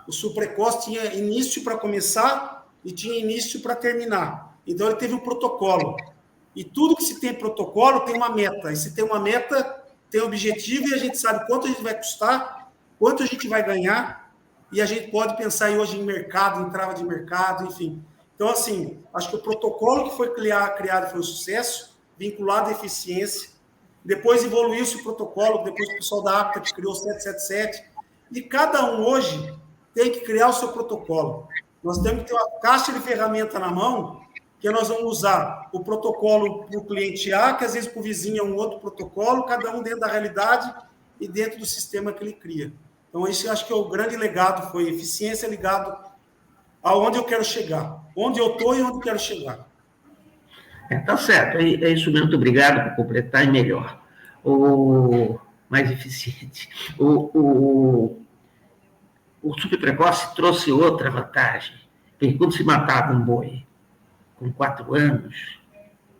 o sul precoce tinha início para começar e tinha início para terminar. Então, ele teve um protocolo. E tudo que se tem protocolo tem uma meta. E se tem uma meta, tem um objetivo e a gente sabe quanto a gente vai custar, quanto a gente vai ganhar, e a gente pode pensar hoje em mercado, em trava de mercado, enfim. Então, assim, acho que o protocolo que foi criado foi um sucesso, vinculado à eficiência. Depois evoluiu-se o protocolo, depois o pessoal da APTA que criou o 777, e cada um hoje tem que criar o seu protocolo. Nós temos que ter uma caixa de ferramenta na mão, que nós vamos usar o protocolo para o cliente A, que às vezes para o vizinho é um outro protocolo, cada um dentro da realidade e dentro do sistema que ele cria. Então, isso eu acho que é o grande legado, foi eficiência ligado aonde eu quero chegar, onde eu estou e onde eu quero chegar. Tá certo, é isso mesmo, muito obrigado por completar e melhor. Mais eficiente. O superprecoce trouxe outra vantagem, porque quando se matava um boi com 4 anos,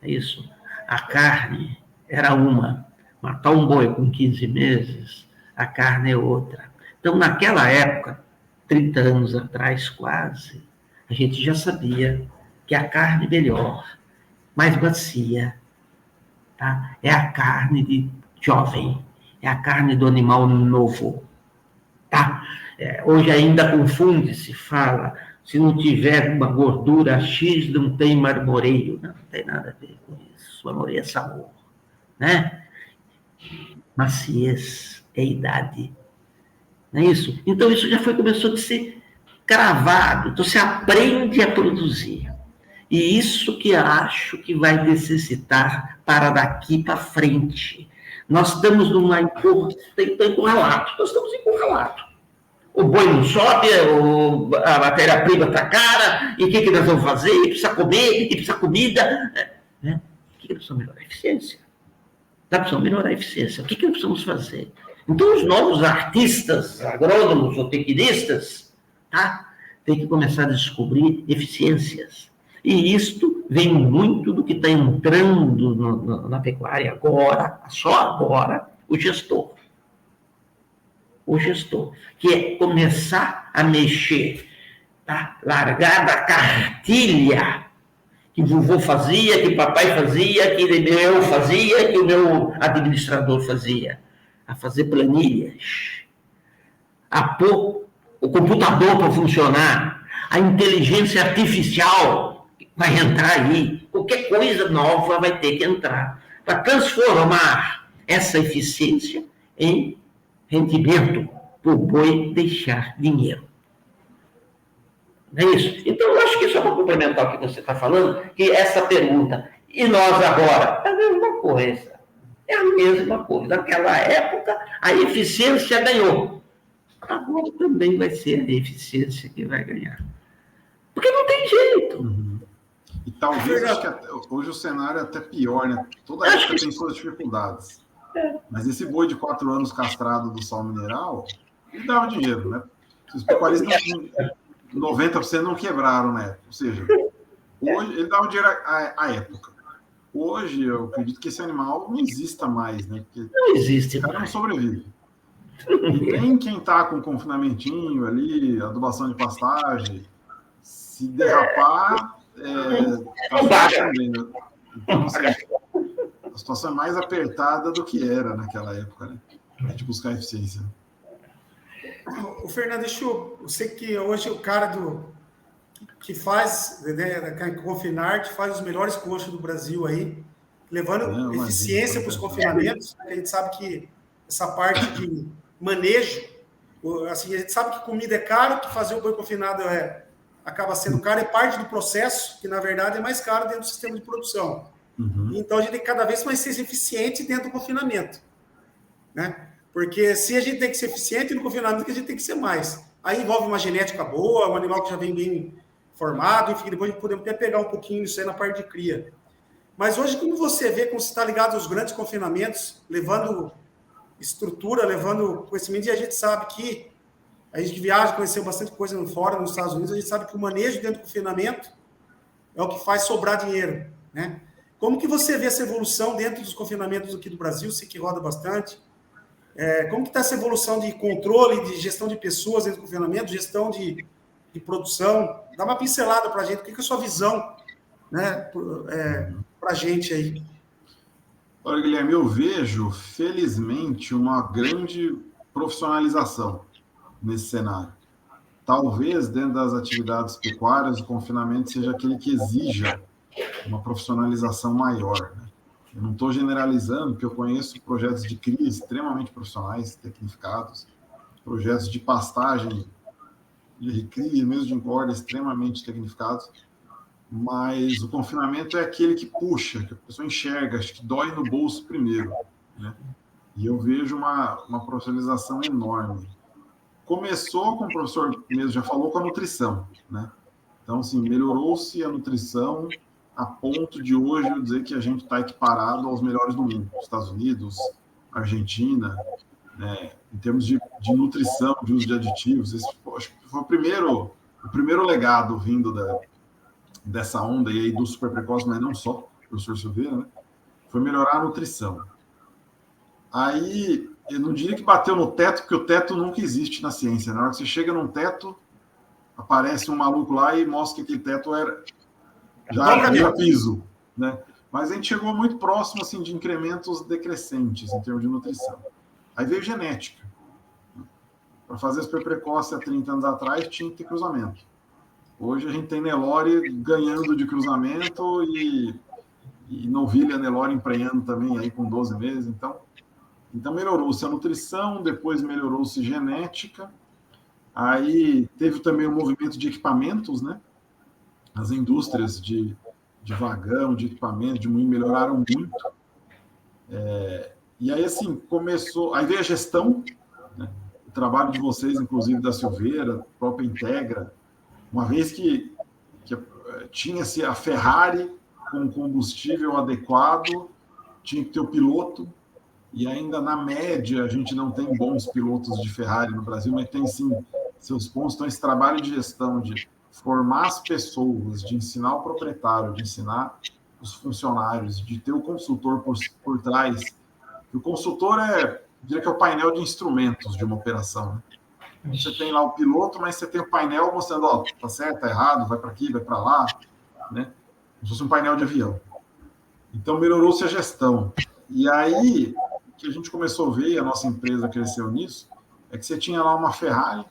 é isso, a carne era uma. Matar um boi com 15 meses, a carne é outra. Então, naquela época, 30 anos atrás quase, a gente já sabia que a carne melhor, mais macia, tá? É a carne de jovem, é a carne do animal novo. Tá? Hoje ainda confunde-se, fala Se não tiver uma gordura X, não tem marmoreio. Não tem nada a ver com isso. Marmoreio é sabor, né? Maciez é idade. Não é isso? Então, isso já começou a ser cravado. Então, você aprende a produzir. E isso que acho que vai necessitar para daqui para frente. Nós estamos numa encurralado. Nós estamos encurralados. O boi não sobe, a matéria-prima está cara, e o que nós vamos fazer? E precisa comer, e precisa comida. Né? O que nós precisamos melhorar? A eficiência. Nós precisamos melhorar a eficiência. O que nós precisamos fazer? Então, os novos artistas, agrônomos ou tecnistas, tá? Tem que começar a descobrir eficiências. E isto vem muito do que está entrando na pecuária agora, só agora, o gestor. O gestor, que é começar a mexer, tá? Largar da cartilha que vovô fazia, que papai fazia, que eu fazia, que o meu administrador fazia. A fazer planilhas, a pôr o computador para funcionar, a inteligência artificial vai entrar aí, qualquer coisa nova vai ter que entrar, para transformar essa eficiência em rendimento, para o boi deixar dinheiro. Não é isso? Então, eu acho que isso é para complementar o que você está falando, que essa pergunta, e nós agora? É a mesma coisa. É a mesma coisa. Naquela época, a eficiência ganhou. Agora também vai ser a eficiência que vai ganhar. Porque não tem jeito. Uhum. E talvez, acho que hoje o cenário é até pior, né? Toda época tem suas dificuldades. Mas esse boi de 4 anos castrado do sal mineral, ele dava dinheiro, né? Os pecuaristas, 90% não quebraram, né? Ou seja, hoje ele dava dinheiro à época. Hoje, eu acredito que esse animal não exista mais, né? Porque não existe. O cara não sobrevive. E nem quem está com confinamentinho ali, adubação de pastagem, se derrapar, tá subindo. Então, assim, a situação é mais apertada do que era naquela época, né? A gente buscar eficiência. O Fernando, eu sei que hoje o cara que faz, né, Confinarte, faz os melhores coxos do Brasil aí, levando eficiência para os confinamentos. A gente sabe que essa parte de manejo, assim, a gente sabe que comida é caro, que fazer o boi confinado acaba sendo caro, é parte do processo, que na verdade é mais caro dentro do sistema de produção. Uhum. Então a gente tem que cada vez mais ser eficiente dentro do confinamento, né? Porque se a gente tem que ser eficiente no confinamento, a gente tem que ser mais. Aí envolve uma genética boa, um animal que já vem bem formado, enfim, depois podemos até pegar um pouquinho isso aí na parte de cria. Mas hoje, como você vê, como você está ligado aos grandes confinamentos, levando estrutura, levando conhecimento, e a gente sabe que a gente viaja, conheceu bastante coisa fora, nos Estados Unidos, a gente sabe que o manejo dentro do confinamento é o que faz sobrar dinheiro, né? Como que você vê essa evolução dentro dos confinamentos aqui do Brasil, sei que roda bastante, como que está essa evolução de controle, de gestão de pessoas dentro do confinamento, gestão de produção? Dá uma pincelada para a gente, o que é a sua visão, né, para a gente aí? Olha, Guilherme, eu vejo, felizmente, uma grande profissionalização nesse cenário. Talvez, dentro das atividades pecuárias, o confinamento seja aquele que exija uma profissionalização maior, né? Eu não estou generalizando, porque eu conheço projetos de cria extremamente profissionais, tecnificados, projetos de pastagem, de recria, mesmo de engorda, extremamente tecnificados, mas o confinamento é aquele que puxa, que a pessoa enxerga, acho que dói no bolso primeiro, né? E eu vejo uma profissionalização enorme. Começou, como o professor mesmo já falou, com a nutrição, né? Então, assim, melhorou-se a nutrição a ponto de hoje eu dizer que a gente está equiparado aos melhores do mundo, Estados Unidos, Argentina, né? Em termos de nutrição, de uso de aditivos. Esse acho que foi o primeiro legado vindo dessa onda e aí do super precoce, mas não só, professor Silveira, né? Foi melhorar a nutrição. Aí, eu não diria que bateu no teto, porque o teto nunca existe na ciência. Na hora que você chega num teto, aparece um maluco lá e mostra que aquele teto já era piso, né? Mas a gente chegou muito próximo assim, de incrementos decrescentes em termos de nutrição. Aí veio genética. Para fazer super precoce há 30 anos atrás, tinha que ter cruzamento. Hoje a gente tem Nelore ganhando de cruzamento e novilha Nelore emprenhando também aí com 12 meses. Então melhorou-se a nutrição, depois melhorou-se genética. Aí teve também o movimento de equipamentos, né? As indústrias de vagão, de equipamento, de moinho melhoraram muito. E aí, assim, começou... Aí veio a gestão, né? O trabalho de vocês, inclusive da Silveira, própria Integra, uma vez que tinha-se a Ferrari com combustível adequado, tinha que ter o piloto, e ainda na média a gente não tem bons pilotos de Ferrari no Brasil, mas tem sim seus pontos. Então, esse trabalho de gestão, de formar as pessoas, de ensinar o proprietário, de ensinar os funcionários, de ter o consultor por trás. O consultor diria que é o painel de instrumentos de uma operação, né? Você tem lá o piloto, mas você tem o painel mostrando, ó, tá certo, tá errado, vai para aqui, vai para lá, né? Como se fosse um painel de avião. Então, melhorou-se a gestão. E aí, o que a gente começou a ver, e a nossa empresa cresceu nisso, é que você tinha lá uma Ferrari,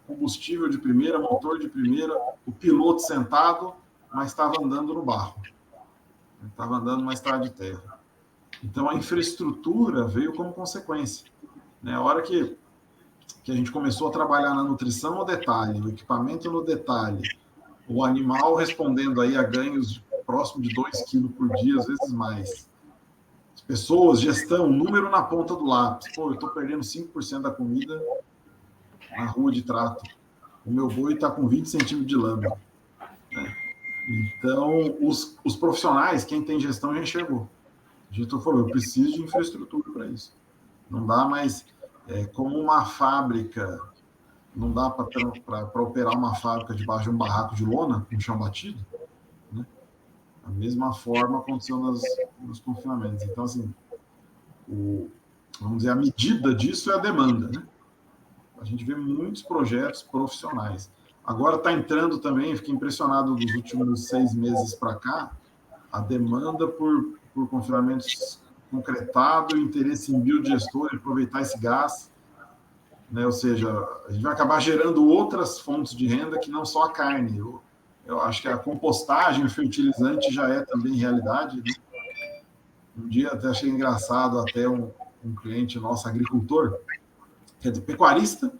combustível de primeira, motor de primeira, o piloto sentado, mas estava andando no barro. Estava andando numa estrada de terra. Então, a infraestrutura veio como consequência. Né? A hora que a gente começou a trabalhar na nutrição no detalhe, no equipamento no detalhe, o animal respondendo aí a ganhos próximo de 2 quilos por dia, às vezes mais. As pessoas, gestão, número na ponta do lápis. Pô, eu estou perdendo 5% da comida na rua de trato. O meu boi está com 20 centímetros de lama. Né? Então, os profissionais, quem tem gestão, já enxergou. A gente falou, eu preciso de infraestrutura para isso. Não dá mais... como uma fábrica, não dá para operar uma fábrica debaixo de um barraco de lona, com chão batido. Né? A mesma forma aconteceu nos confinamentos. Então, assim, vamos dizer, a medida disso é a demanda. Né? A gente vê muitos projetos profissionais. Agora está entrando também, fiquei impressionado dos últimos 6 meses para cá, a demanda por confinamentos concretado, o interesse em biodigestor, aproveitar esse gás, né? Ou seja, a gente vai acabar gerando outras fontes de renda que não só a carne. Eu acho que a compostagem, o fertilizante já é também realidade. Né? Um dia até achei engraçado, até um cliente nosso, agricultor, quer dizer, pecuarista,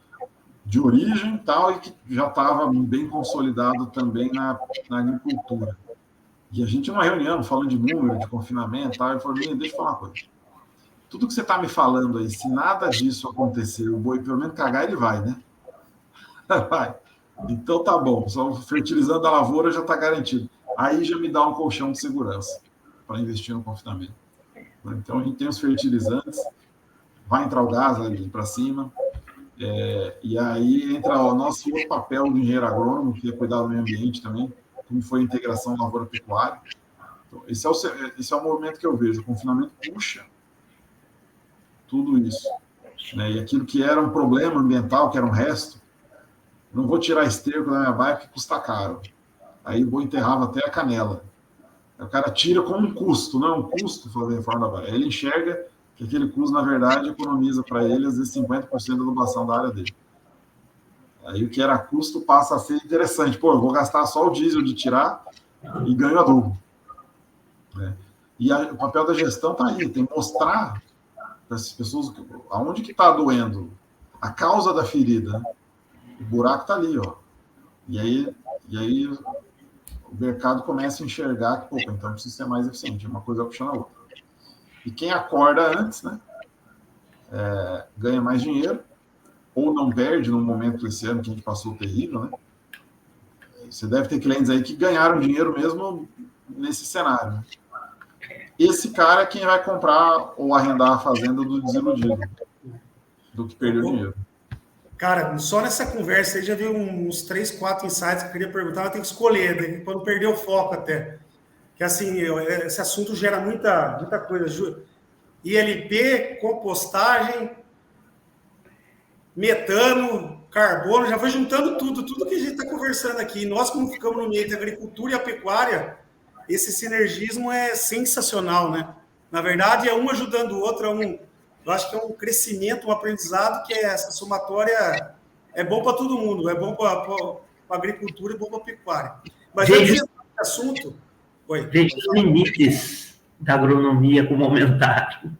de origem e tal, e que já estava bem consolidado também na agricultura. E a gente, numa reunião, falando de número, de confinamento, tal, ele falou, deixa eu falar uma coisa. Tudo que você está me falando aí, se nada disso acontecer, o boi pelo menos cagar, ele vai, né? Vai. Então tá bom, só fertilizando a lavoura já está garantido. Aí já me dá um colchão de segurança para investir no confinamento. Então a gente tem os fertilizantes, vai entrar o gás ali para cima, e aí entra o nosso outro papel do engenheiro agrônomo, que é cuidar do meio ambiente também, como foi a integração lavoura-pecuária. Então, esse é o movimento que eu vejo. O confinamento puxa tudo isso. Né? E aquilo que era um problema ambiental, que era um resto, não vou tirar esterco da minha baia porque custa caro. Aí o boi enterrava até a canela. Aí o cara tira com um custo, não é um custo fazer reforma da baia. Ele enxerga que aquele custo, na verdade, economiza para ele, às vezes, 50% da adubação da área dele. Aí o que era custo passa a ser interessante. Pô, eu vou gastar só o diesel de tirar e ganho adubo. Né? E o papel da gestão está aí, tem que mostrar para essas pessoas aonde que está doendo, a causa da ferida. O buraco está ali, ó. E aí o mercado começa a enxergar que, pô, então precisa ser mais eficiente, uma coisa puxando a outra. E quem acorda antes, né, ganha mais dinheiro, ou não perde no momento desse ano que a gente passou terrível, né? Você deve ter clientes aí que ganharam dinheiro mesmo nesse cenário. Né? Esse cara é quem vai comprar ou arrendar a fazenda do desiludido, do que perdeu dinheiro. Cara, só nessa conversa aí já deu uns 3, 4 insights que eu queria perguntar, mas tem que escolher, né? Quando perder o foco até. Que assim, esse assunto gera muita coisa. ILP, compostagem, metano, carbono, já foi juntando tudo que a gente está conversando aqui. Nós, como ficamos no meio da agricultura e a pecuária, esse sinergismo é sensacional, né? Na verdade, é um ajudando o outro, eu acho que é um crescimento, um aprendizado que essa somatória é bom para todo mundo, é bom para para a agricultura e bom para a pecuária. Mas antes de entrar nesse assunto... Veja os limites da agronomia como aumentaram.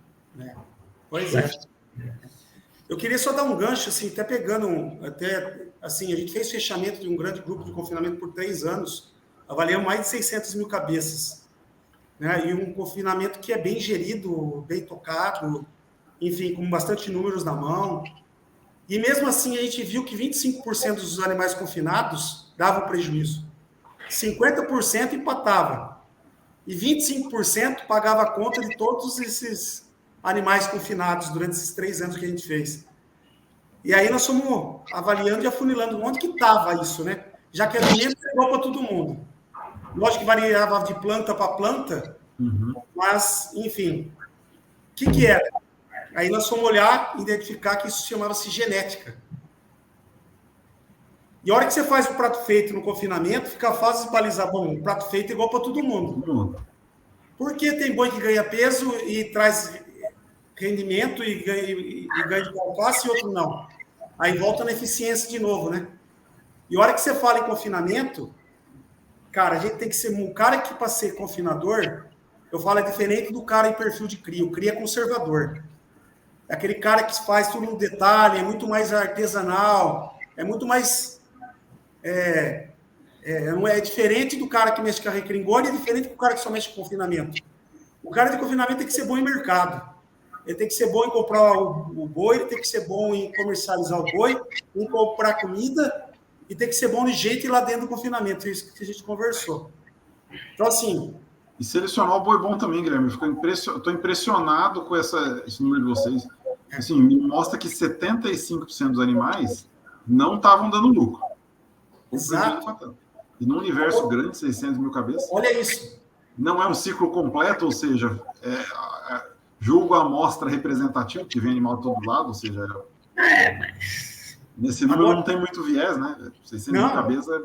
Pois é. Eu queria só dar um gancho, assim, até pegando, assim, a gente fez fechamento de um grande grupo de confinamento por 3 anos, avaliamos mais de 600 mil cabeças, né? E um confinamento que é bem gerido, bem tocado, enfim, com bastante números na mão. E mesmo assim, a gente viu que 25% dos animais confinados davam prejuízo. 50% empatava. E 25% pagava a conta de todos esses animais confinados durante esses 3 anos que a gente fez. E aí nós fomos avaliando e afunilando onde que estava isso, né? Já que alimento é igual para todo mundo. Lógico que variava de planta para planta, mas, enfim, o que era? Aí nós fomos olhar e identificar que isso chamava-se genética. E a hora que você faz o prato feito no confinamento, fica fácil de balizar, bom, o prato feito é igual para todo mundo. Por que tem boi que ganha peso e traz rendimento e ganha de carcaça e outro não? Aí volta na eficiência de novo, né? E a hora que você fala em confinamento, cara, a gente tem que ser um cara que, para ser confinador, eu falo, é diferente do cara em perfil de cria. O cria é conservador. É aquele cara que faz tudo no detalhe, é muito mais artesanal, é muito mais... não é diferente do cara que mexe com a recringona, é diferente do cara que só mexe com confinamento. O cara de confinamento tem que ser bom em mercado. Ele tem que ser bom em comprar o boi, ele tem que ser bom em comercializar o boi, em comprar comida, e tem que ser bom de jeito ir lá dentro do confinamento. É isso que a gente conversou. Então, assim... E selecionar o boi bom também, Guilherme. Estou impressionado com esse número de vocês. Assim, me mostra que 75% dos animais não estavam dando lucro. Exato. E num universo grande, 600 mil cabeças... Olha isso. Não é um ciclo completo, ou seja... julgo a amostra representativa, que vem animal de todo lado, ou seja... mas... Nesse número não tem muito viés, né? 600 mil cabeças...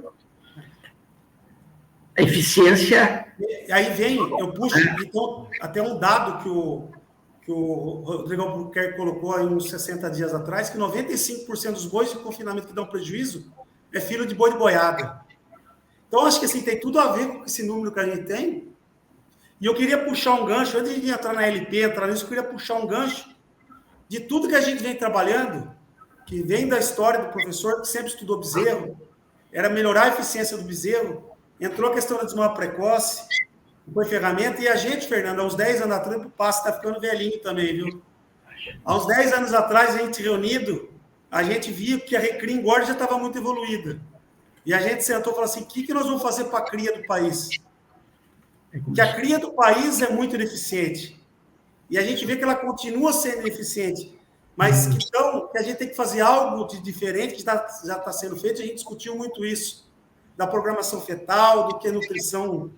A eficiência... Aí vem, eu puxo, então, até um dado que o Rodrigo Albuquerque colocou aí uns 60 dias atrás, que 95% dos bois de confinamento que dão prejuízo é filho de boi de boiada. Então, acho que assim, tem tudo a ver com esse número que a gente tem. E eu queria puxar um gancho, antes de entrar na LP, entrar nisso, eu queria puxar um gancho de tudo que a gente vem trabalhando, que vem da história do professor, que sempre estudou bezerro, era melhorar a eficiência do bezerro, entrou a questão da desmama precoce, foi ferramenta, e a gente, Fernando, há uns 10 anos atrás, o passo está ficando velhinho também, viu? Há uns 10 anos atrás, a gente reunido, a gente via que a recria engorda já estava muito evoluída. E a gente sentou e falou assim, o que nós vamos fazer para a cria do país? Que a cria do país é muito ineficiente. E a gente vê que ela continua sendo ineficiente. Mas que a gente tem que fazer algo de diferente, que já está sendo feito, a gente discutiu muito isso. Da programação fetal, do que é nutrição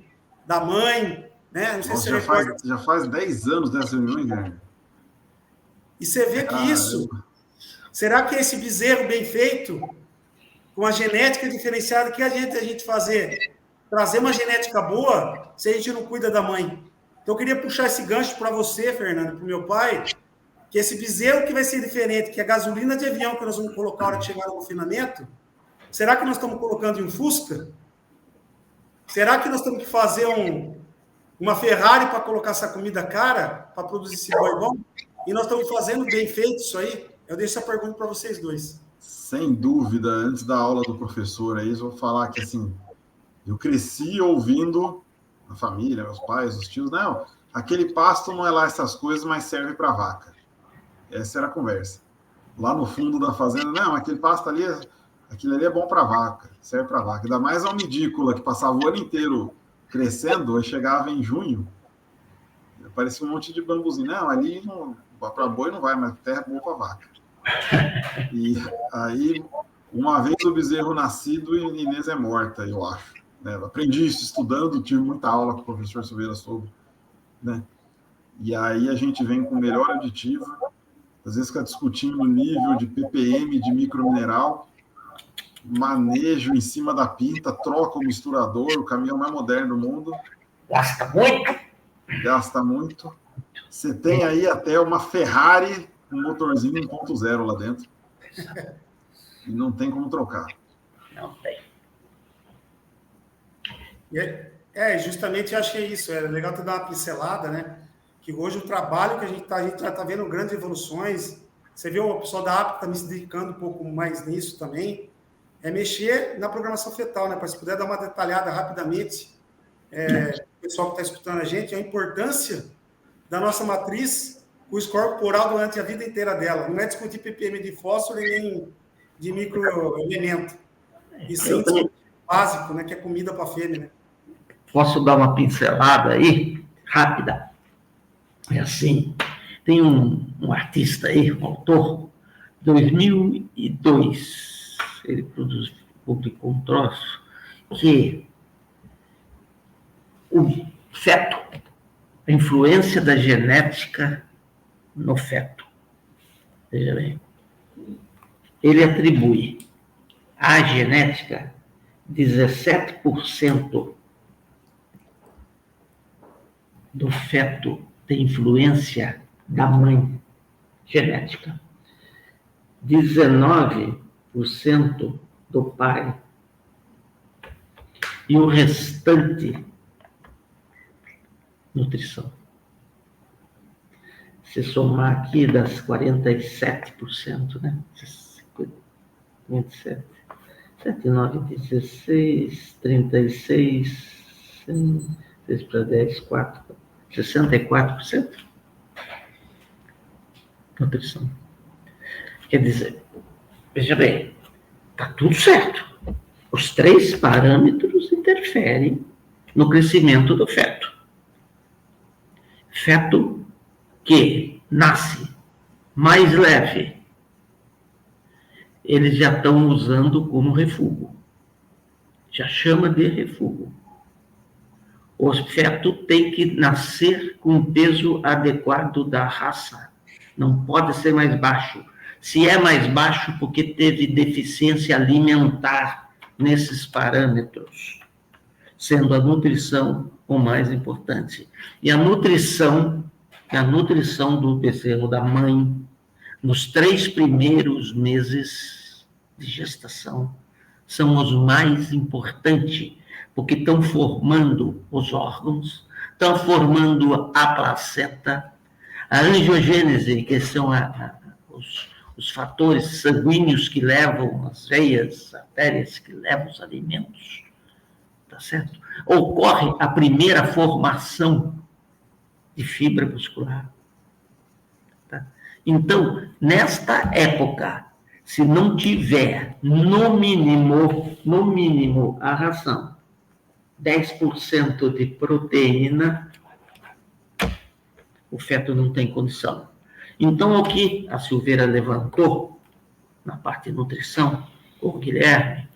da mãe, né? Não sei Nossa, se você recorda. já faz 10 anos dessa reunião, Guilherme. E você vê que isso... Será que esse bezerro bem feito, com a genética diferenciada, que a gente fazer? Trazer uma genética boa, se a gente não cuida da mãe. Então, eu queria puxar esse gancho para você, Fernando, para o meu pai, que esse bezerro que vai ser diferente, que a gasolina de avião que nós vamos colocar na hora de chegar no confinamento, será que nós estamos colocando em um Fusca? Será que nós temos que fazer uma Ferrari para colocar essa comida cara, para produzir esse boi bom? E nós estamos fazendo bem feito isso aí? Eu deixo essa pergunta para vocês dois. Sem dúvida, antes da aula do professor aí, eu vou falar que, assim, eu cresci ouvindo a família, meus pais, os tios, não, aquele pasto não é lá essas coisas, mas serve para vaca. Essa era a conversa. Lá no fundo da fazenda, não, aquele pasto ali, aquilo ali é bom para vaca, serve para vaca. Ainda mais a umidícula, que passava o ano inteiro crescendo, aí chegava em junho, parecia um monte de bambuzinho. Não, ali para boi não vai, mas terra é boa para vaca. E aí, uma vez o bezerro nascido, e Inês é morta, eu acho. Né? Eu aprendi isso estudando, tive muita aula com o professor Silveira sobre. Né? E aí a gente vem com melhor aditivo, às vezes fica discutindo o nível de ppm, de micromineral, manejo em cima da pinta, troca o misturador, o caminhão mais moderno do mundo. Gasta muito. Gasta muito. Você tem aí até uma Ferrari, um motorzinho 1.0 lá dentro. E não tem como trocar. Não tem. Justamente acho que é isso. É legal tu dar uma pincelada, né? Que hoje o trabalho que a gente já está vendo grandes evoluções. Você vê o pessoal da APP está me se dedicando um pouco mais nisso também. É mexer na programação fetal, né? Para se puder dar uma detalhada rapidamente, o pessoal que está escutando a gente, a importância da nossa matriz, o score corporal durante a vida inteira dela. Não é discutir ppm de fósforo e nem de microelemento. E sim, básico, né? Que é comida para a fêmea, né? Posso dar uma pincelada aí, rápida? É assim, tem um artista aí, um autor, 2002, ele publicou um troço, que o feto, a influência da genética no feto. Veja bem, ele atribui à genética 17% do feto tem influência da mãe genética, 19% do pai e o restante nutrição. Se somar aqui das 47%, né? 27, 7, 9, 16, 36, 6 para 10, 4, 64% nutrição. Quer dizer, veja bem, está tudo certo. Os 3 parâmetros interferem no crescimento do feto. Feto que nasce mais leve, eles já estão usando como refúgio. Já chama de refúgio. O feto tem que nascer com o peso adequado da raça. Não pode ser mais baixo. Se é mais baixo, porque teve deficiência alimentar nesses parâmetros, sendo a nutrição o mais importante. E a nutrição do bezerro da mãe, nos 3 primeiros meses de gestação, são os mais importantes, porque estão formando os órgãos, estão formando a placenta, a angiogênese, que são os fatores sanguíneos que levam as veias, artérias que levam os alimentos, tá certo? Ocorre a primeira formação de fibra muscular. Tá? Então, nesta época, se não tiver, no mínimo, a ração, 10% de proteína, o feto não tem condição. Então, o que a Silveira levantou, na parte de nutrição, com o Guilherme,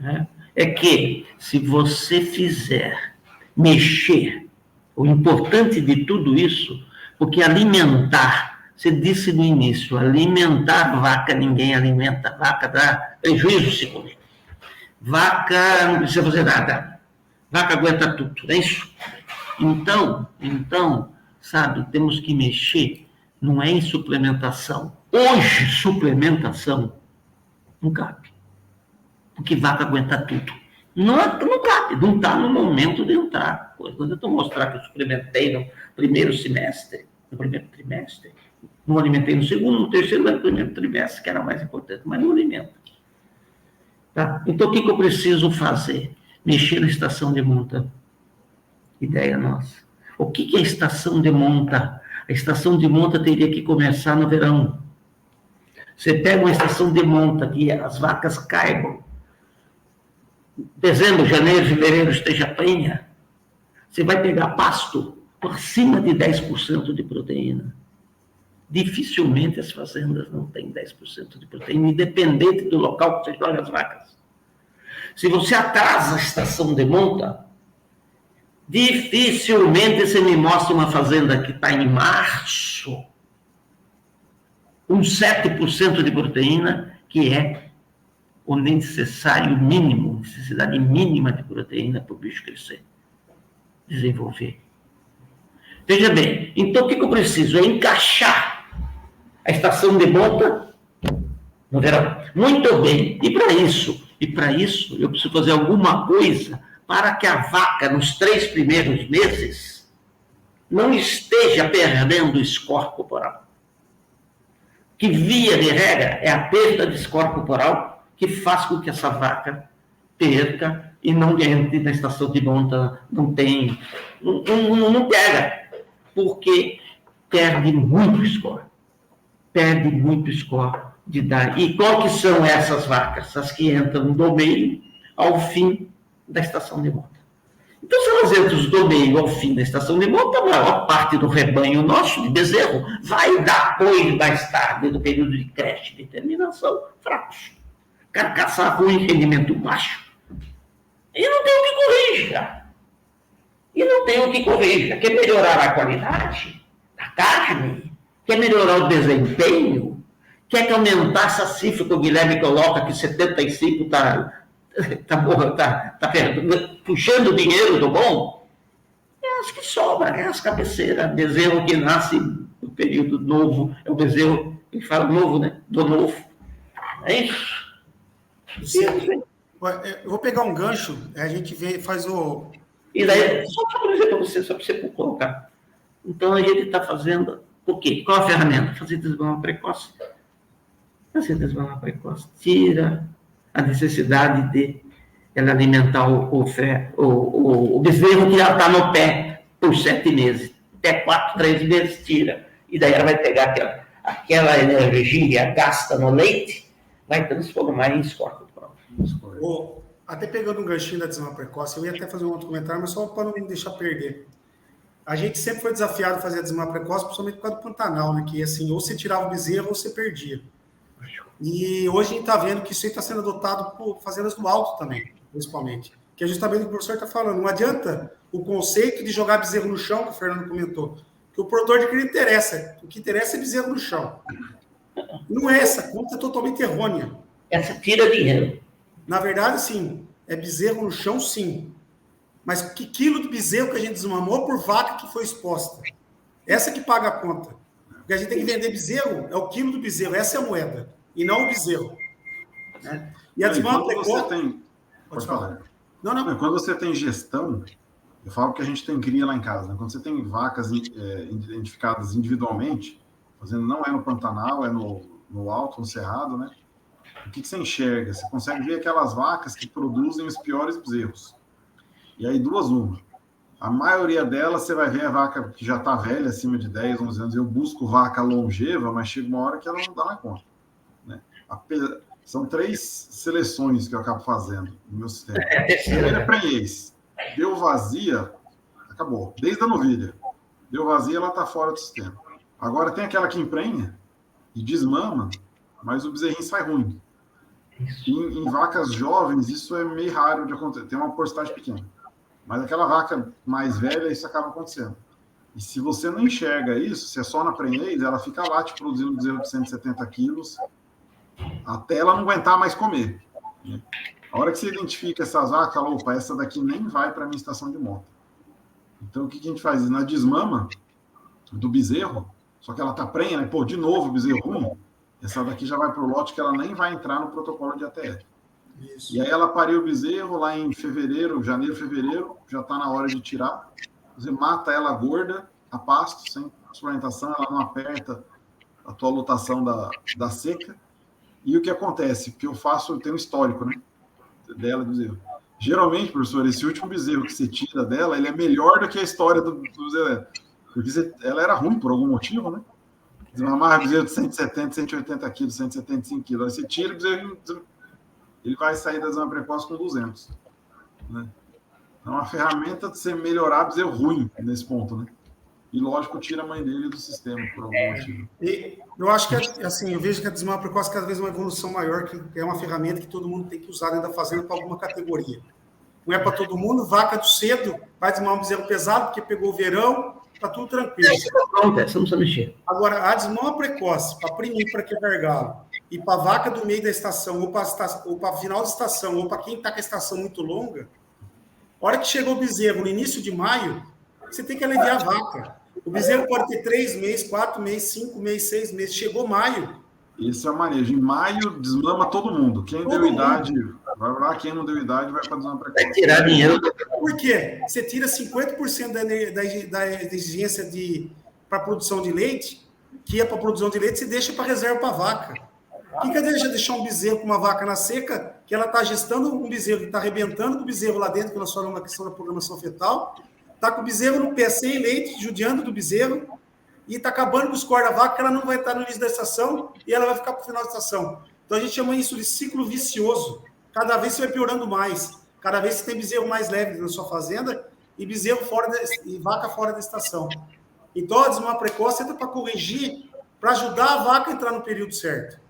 né, é que, se você fizer mexer, o importante de tudo isso, porque alimentar, você disse no início, alimentar vaca, ninguém alimenta vaca, dá prejuízo, segundo. Vaca não precisa fazer nada. Vaca aguenta tudo, não é isso? Então, sabe, temos que mexer, não é em suplementação. Hoje, suplementação não cabe. Porque vaca aguenta tudo. Não cabe, não está no momento de entrar. Quando eu estou mostrando que eu suplementei no primeiro semestre, no primeiro trimestre, não alimentei no segundo, no terceiro, mas no primeiro trimestre, que era mais importante, mas não alimenta. Tá? Então, o que eu preciso fazer? Mexer na estação de monta. Ideia nossa. O que é a estação de monta? A estação de monta teria que começar no verão. Você pega uma estação de monta que as vacas caibam, dezembro, janeiro, fevereiro esteja prenha, você vai pegar pasto por acima de 10% de proteína. Dificilmente as fazendas não têm 10% de proteína, independente do local que você joga as vacas. Se você atrasa a estação de monta, dificilmente você me mostra uma fazenda que está em março, com 7% de proteína, que é o necessário mínimo, necessidade mínima de proteína para o bicho crescer, desenvolver. Veja bem, então o que eu preciso? É encaixar a estação de monta no verão. Muito bem, e para isso eu preciso fazer alguma coisa para que a vaca, nos 3 primeiros meses, não esteja perdendo o score corporal. Que, via de regra, é a perda de score corporal que faz com que essa vaca perca e não entre na estação de monta, não pega, porque perde muito score. Perde muito score de dar. E qual que são essas vacas? As que entram do meio ao fim da estação de monta. Então, se elas entram do meio ao fim da estação de monta, a maior parte do rebanho nosso, de bezerro, vai dar apoio mais tarde no período de creche e terminação, fracos. Carcaça ruim, rendimento baixo. E não tem o que corrija. Quer melhorar a qualidade da carne? Quer melhorar o desempenho? Quer que aumentasse a cifra que o Guilherme coloca, que 75 está puxando o dinheiro do bom? É as que sobram, é as cabeceiras. Bezerro que nasce no período novo, é o bezerro, ele fala novo, né? Do novo. É isso. Sim. Eu vou pegar um gancho, a gente faz o... E daí, só para dizer para você, só para você colocar. Então, a gente está fazendo o quê? Qual a ferramenta? Fazer desmama precoce. Fazer desmama precoce tira a necessidade de ela alimentar o bezerro que já está no pé por 7 meses. Até 4, 3 meses tira. E daí ela vai pegar aquela energia gasta no leite, vai transformar em score. Até pegando um ganchinho da desmama precoce, eu ia até fazer um outro comentário, mas só para não me deixar perder. A gente sempre foi desafiado a fazer a desmama precoce, principalmente por causa do Pantanal, né? Que assim, ou você tirava o bezerro ou você perdia. E hoje a gente está vendo que isso aí está sendo adotado por fazendas do alto também, principalmente. Que é justamente o que o professor está falando. Não adianta o conceito de jogar bezerro no chão, que o Fernando comentou, que o produtor de cria interessa. O que interessa é bezerro no chão. Não é essa conta, é totalmente errônea. Essa tira dinheiro. Na verdade, sim, é bezerro no chão, sim. Mas que quilo de bezerro que a gente desmamou por vaca que foi exposta? Essa que paga a conta. Porque a gente tem que vender bezerro, é o quilo do bezerro, essa é a moeda, e não o bezerro. Né? E a desmama precoce... Pode falar. Não. Quando você tem gestão, eu falo que a gente tem cria lá em casa, né? Quando você tem vacas identificadas individualmente, fazendo não é no Pantanal, é no alto, no cerrado, né? O que você enxerga? Você consegue ver aquelas vacas que produzem os piores bezerros. E aí, uma. A maioria delas, você vai ver a vaca que já está velha, acima de 10, 11 anos. Eu busco vaca longeva, mas chega uma hora que ela não dá na conta. Né? São 3 seleções que eu acabo fazendo no meu sistema. A primeira é prenhez. Deu vazia, acabou. Desde a novilha. Deu vazia, ela está fora do sistema. Agora, tem aquela que emprenha e desmama, mas o bezerrinho sai ruim. Em vacas jovens, isso é meio raro de acontecer. Tem uma porcentagem pequena. Mas aquela vaca mais velha, isso acaba acontecendo. E se você não enxerga isso, se é só na prenhez, ela fica lá te produzindo bezerro de 170 quilos até ela não aguentar mais comer. Né? A hora que você identifica essas vacas, opa, essa daqui nem vai para a minha estação de monta. Então, o que a gente faz? Na desmama do bezerro, só que ela está prenha, né? Pô, de novo o bezerro ruim, essa daqui já vai para o lote que ela nem vai entrar no protocolo de ATF. Isso. E aí ela pariu o bezerro lá em janeiro, fevereiro, já está na hora de tirar. Você mata ela gorda, a pasto, sem suplementação, ela não aperta a tua lotação da seca. E o que acontece? Porque eu tenho um histórico, né? Dela, do bezerro. Geralmente, professor, esse último bezerro que você tira dela, ele é melhor do que a história do bezerro. Porque ela era ruim por algum motivo, né? Desmamar bezerro de 170, 180 quilos, 175 quilos. Aí você tira o bezerro, ele vai sair da desmama precoce com 200. Né? É uma ferramenta de você melhorar bezerro ruim nesse ponto, né? E, lógico, tira a mãe dele do sistema, por algum motivo. E eu acho que, assim, eu vejo que a desmama precoce cada vez é uma evolução maior, que é uma ferramenta que todo mundo tem que usar dentro da fazenda para alguma categoria. Não é para todo mundo, vaca do cedo, vai desmamar um bezerro pesado, porque pegou o verão, está tudo tranquilo. Não precisa mexer. Agora, a desmama precoce, para primir, para quebrar galo, e para vaca do meio da estação, ou para final da estação, ou para quem está com a estação muito longa, a hora que chegou o bezerro no início de maio, você tem que aliviar a vaca. O bezerro pode ter 3 meses, 4 meses, 5 meses, 6 meses. Chegou maio. Esse é o manejo. Em maio, desmama todo mundo. Quem deu idade Vai lá, quem não deu idade vai para desmama precoce. Vai tirar dinheiro. Por quê? Você tira 50% da exigência para produção de leite, que é para produção de leite, você deixa para reserva para vaca. O que adianta deixar um bezerro com uma vaca na seca, que ela está gestando um bezerro que está arrebentando com o bezerro lá dentro, que nós falamos na questão da programação fetal, está com o bezerro no pé sem leite, judiando do bezerro, e está acabando com os corda da vaca, que ela não vai estar no início da estação e ela vai ficar para o final da estação. Então a gente chama isso de ciclo vicioso. Cada vez você vai piorando mais. Cada vez você tem bezerro mais leve na sua fazenda e bezerro e vaca fora da estação. Então a desmama precoce entra para corrigir, para ajudar a vaca a entrar no período certo.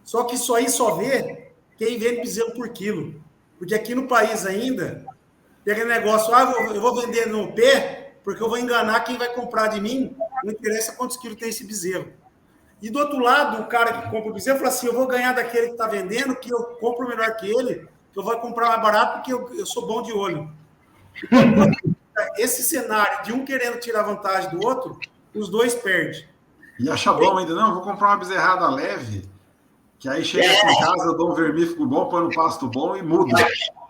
Só que isso aí só vê quem vende bezerro por quilo. Porque aqui no país ainda, tem aquele negócio, eu vou vender no pé, porque eu vou enganar quem vai comprar de mim, não interessa quantos quilos tem esse bezerro. E do outro lado, o cara que compra o bezerro fala assim, eu vou ganhar daquele que está vendendo, que eu compro melhor que ele, que eu vou comprar mais barato porque eu sou bom de olho. Esse cenário de um querendo tirar vantagem do outro, os dois perdem. E acha bom ainda, não, vou comprar uma bezerrada leve, que aí chega aqui em casa, eu dou um vermífugo bom, põe no pasto bom e muda.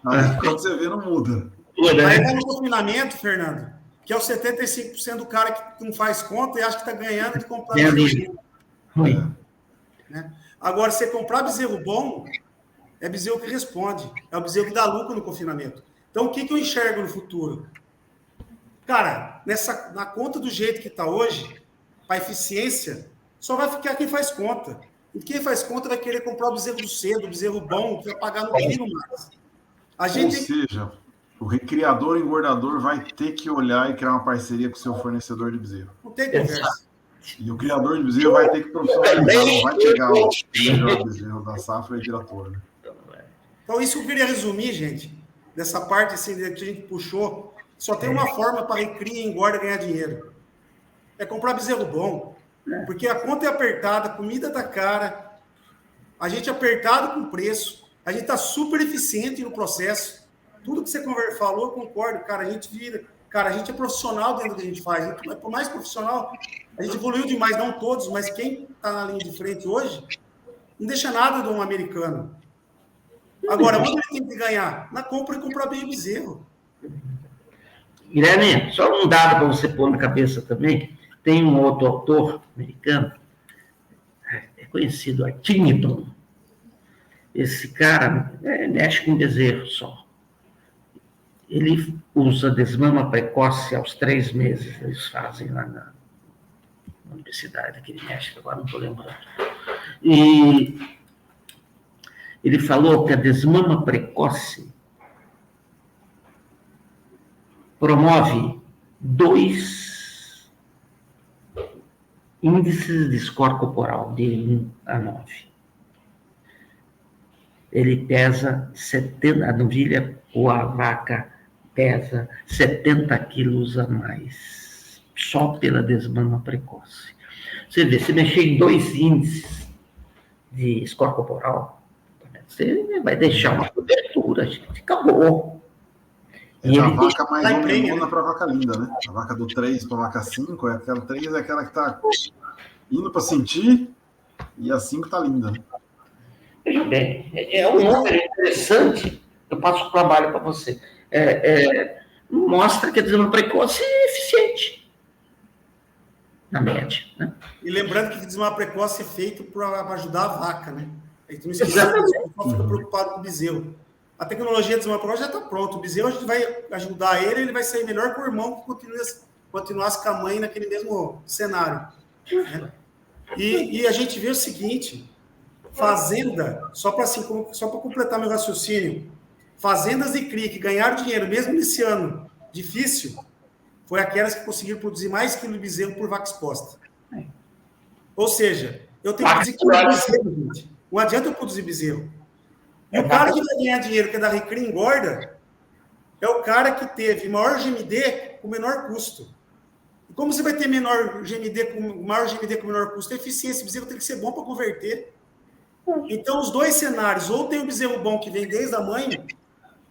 Aí quando você vê, não muda. Aí vai no confinamento, Fernando, que é o 75% do cara que não faz conta e acha que está ganhando de comprar bezerro. Né? Agora, você comprar bezerro bom, é bezerro que responde. É o bezerro que dá lucro no confinamento. Então, o que eu enxergo no futuro? Cara, na conta do jeito que está hoje, para eficiência, só vai ficar quem faz conta. E quem faz conta vai querer comprar o bezerro do cedo, o bezerro bom, que vai pagar no quilo mais. Ou seja, o criador engordador vai ter que olhar e criar uma parceria com o seu fornecedor de bezerro. Não tem conversa. E o criador de bezerro vai ter que profissionalizar, não vai chegar o melhor bezerro da safra e diretor. Né? Então, isso que eu queria resumir, gente, dessa parte assim, que a gente puxou. Só tem uma forma para recria, engorda e ganhar dinheiro. É comprar bezerro bom. Porque a conta é apertada, a comida tá cara, a gente é apertado com preço, a gente está super eficiente no processo. Tudo que você falou, eu concordo, cara, a gente é profissional dentro do que a gente faz. Por mais profissional, a gente evoluiu demais, não todos, mas quem está na linha de frente hoje, não deixa nada de um americano. Agora, onde ele tem que ganhar? Na compra e comprar bem o bezerro. Guilherme, só um dado para você pôr na cabeça também. Tem um outro autor americano, é conhecido, é Tinniton. Esse cara mexe com bezerro só. Ele usa desmama precoce aos 3 meses, eles fazem lá na Universidade aqui de México, agora não estou lembrando. E ele falou que a desmama precoce promove 2 índices de score corporal, de 1 a 9. Ele pesa 70, a novilha ou a vaca pesa 70 quilos a mais, só pela desmama precoce. Você vê, se mexer em 2 índices de score corporal, você vai deixar uma cobertura, gente, acabou. É a vaca mais hormonona para a vaca linda, né? A vaca do 3 para a vaca 5, aquela 3 é aquela que está indo para sentir, e a 5 está linda. Né? Veja bem, é um número interessante, eu passo o trabalho para você. Mostra que a desmama precoce é eficiente, na média. Né? E lembrando que a desmama precoce é feito para ajudar a vaca, né? A gente não esquece, o pessoal fica preocupado com o bezerro. A tecnologia de desmama precoce já está pronta. O bezerro, a gente vai ajudar ele vai sair melhor que o irmão que continuasse com a mãe naquele mesmo cenário. Né? E a gente vê o seguinte, fazenda, só para completar meu raciocínio, fazendas de cria que ganharam dinheiro, mesmo nesse ano difícil, foi aquelas que conseguiram produzir mais quilo de bezerro por vaca exposta. Ou seja, eu tenho que produzir quilo de bezerro, gente. Não adianta eu produzir bezerro. E o cara que vai ganhar dinheiro, que é da recria engorda, é o cara que teve maior GMD com menor custo. E como você vai ter maior GMD com menor custo? A eficiência, o bezerro tem que ser bom para converter. Então, os dois cenários, ou tem o bezerro bom que vem desde a mãe,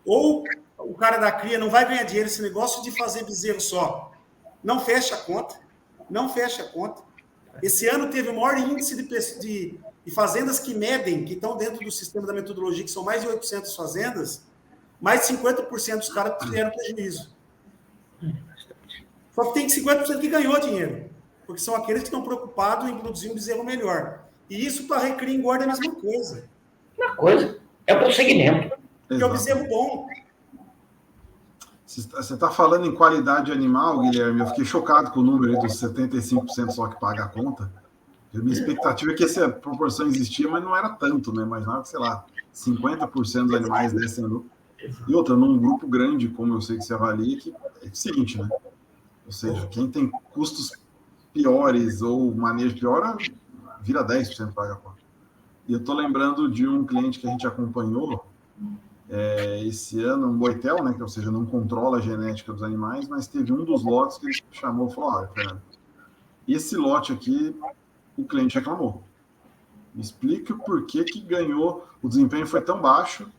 ou o cara da cria não vai ganhar dinheiro. Esse negócio de fazer bezerro só não fecha a conta. Não fecha a conta. Esse ano teve o maior índice E fazendas que medem, que estão dentro do sistema da metodologia, que são mais de 800 fazendas, mais de 50% dos caras tiveram prejuízo. Só que tem 50% que ganhou dinheiro, porque são aqueles que estão preocupados em produzir um bezerro melhor. E isso para recria e engorda é a mesma coisa. Uma coisa, é o prosseguimento. Que é o bezerro bom. Você está falando em qualidade animal, Guilherme, eu fiquei chocado com o número dos 75% só que paga a conta. A minha expectativa é que essa proporção existia, mas não era tanto, né? Imaginava que, sei lá, 50% dos animais dessem lucro. E outra, num grupo grande, como eu sei que você avalia, que é eficiente, né? Ou seja, quem tem custos piores ou manejo pior, vira 10% paga a conta. E eu estou lembrando de um cliente que a gente acompanhou esse ano, um boitel, né? Que, ou seja, não controla a genética dos animais, mas teve um dos lotes que ele chamou e falou: olha, Fernando, esse lote aqui, o cliente reclamou. Me explica o porquê que ganhou, o desempenho foi tão baixo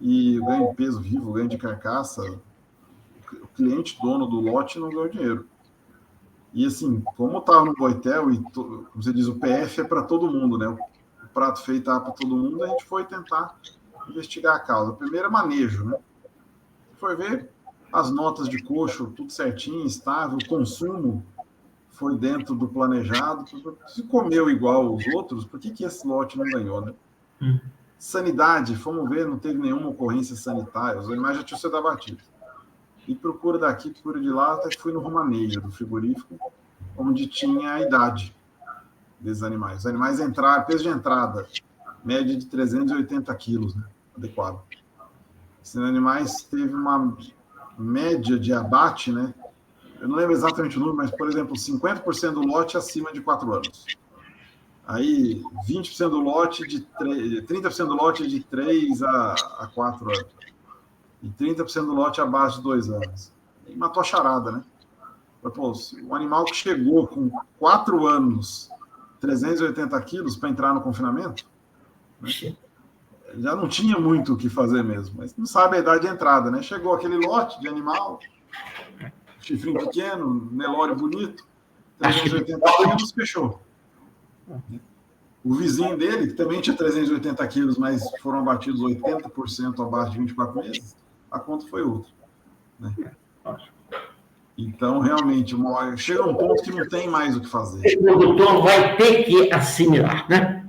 e o ganho de peso vivo, o ganho de carcaça, o cliente dono do lote não ganhou dinheiro. E assim, como estava no boitel e, como você diz, o PF é para todo mundo, né? O prato feito para todo mundo, a gente foi tentar investigar a causa. Primeiro é manejo, né? Foi ver as notas de coxo, tudo certinho, estável, o consumo foi dentro do planejado. Se comeu igual os outros, por que esse lote não ganhou, né? Sanidade, fomos ver, não teve nenhuma ocorrência sanitária, os animais já tinham sido abatidos. E procura daqui, procura de lá, até que fui no Romaneia, do frigorífico, onde tinha a idade desses animais. Os animais entraram, peso de entrada, média de 380 quilos, né? Adequado. Esses animais teve uma média de abate, né? Eu não lembro exatamente o número, mas, por exemplo, 50% do lote acima de 4 anos. Aí, 20% do lote 30% do lote de 3 a 4 anos. E 30% do lote abaixo de 2 anos. E matou a charada, né? Pô, um animal que chegou com 4 anos, 380 quilos para entrar no confinamento, né? Já não tinha muito o que fazer mesmo, mas não sabe a idade de entrada, né? Chegou aquele lote de animal, chifrinho pequeno, Nelore bonito, 380 quilos, fechou. O vizinho dele, que também tinha 380 quilos, mas foram abatidos 80% abaixo de 24 meses, a conta foi outra, né? Então, realmente, chega um ponto que não tem mais o que fazer. O produtor vai ter que assimilar, né?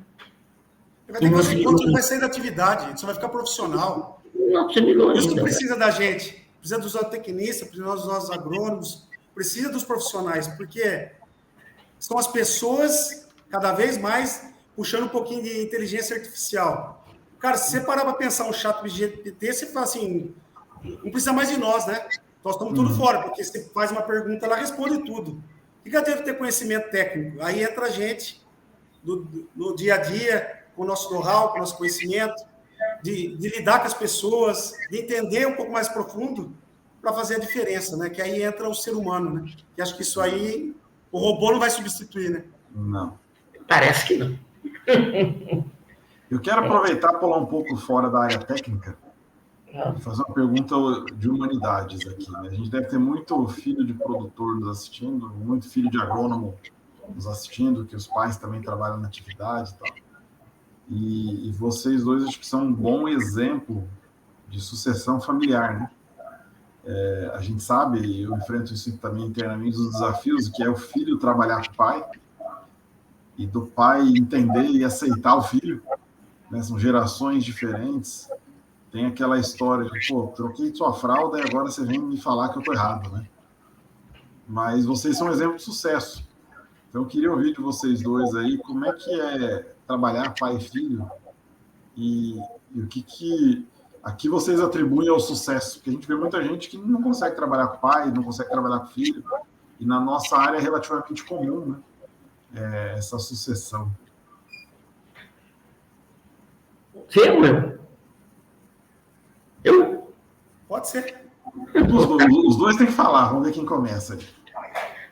Vai ter que ponto que vai sair da atividade, você vai ficar profissional. Não assimilou ainda. Isso não precisa da gente, precisa dos zootecnistas, precisa dos nossos agrônomos, precisa dos profissionais, porque são as pessoas, cada vez mais, puxando um pouquinho de inteligência artificial. Cara, se você parar para pensar um chat GPT, você fala assim, não precisa mais de nós, né? Nós estamos tudo fora, porque você faz uma pergunta, ela responde tudo. O que deve ter conhecimento técnico? Aí entra a gente, no dia a dia, com o nosso know-how, com o nosso conhecimento, de lidar com as pessoas, de entender um pouco mais profundo para fazer a diferença, né? Que aí entra o ser humano, né? E acho que isso aí, o robô não vai substituir, né? Não. Parece que não. Eu quero aproveitar e pular um pouco fora da área técnica e fazer uma pergunta de humanidades aqui, né? A gente deve ter muito filho de produtor nos assistindo, muito filho de agrônomo nos assistindo, que os pais também trabalham na atividade e tal. E vocês dois acho que são um bom exemplo de sucessão familiar, né? A gente sabe, e eu enfrento isso também internamente, os desafios que é o filho trabalhar com o pai e do pai entender e aceitar o filho, né? São gerações diferentes. Tem aquela história de, pô, troquei sua fralda e agora você vem me falar que eu tô errado, né? Mas vocês são um exemplo de sucesso. Então, eu queria ouvir de vocês dois aí como é que é trabalhar pai e filho e o que aqui vocês atribuem ao sucesso. Porque a gente vê muita gente que não consegue trabalhar com pai, não consegue trabalhar com filho. E na nossa área é relativamente comum, né? Essa sucessão. Você ou eu? Eu? Pode ser. Os dois têm que falar, vamos ver quem começa.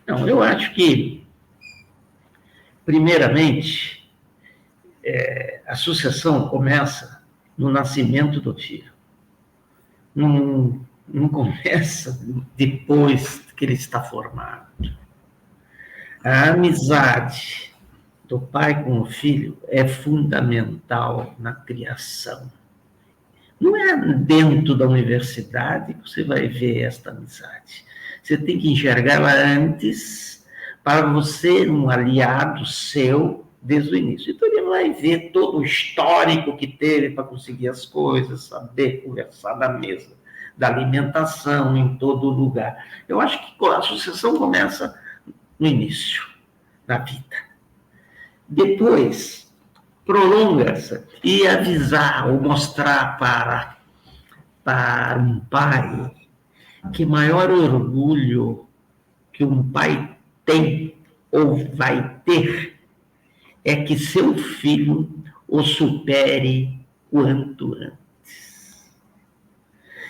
Não, eu acho que, primeiramente, a sucessão começa no nascimento do filho. Não começa depois que ele está formado. A amizade do pai com o filho é fundamental na criação. Não é dentro da universidade que você vai ver esta amizade. Você tem que enxergá-la antes, para você, um aliado seu, desde o início. Então, ele vai ver todo o histórico que teve para conseguir as coisas, saber conversar da mesa, da alimentação, em todo lugar. Eu acho que a sucessão começa no início da vida. Depois, prolonga-se e avisar ou mostrar para um pai que maior orgulho que um pai tem ou vai ter é que seu filho o supere quanto antes.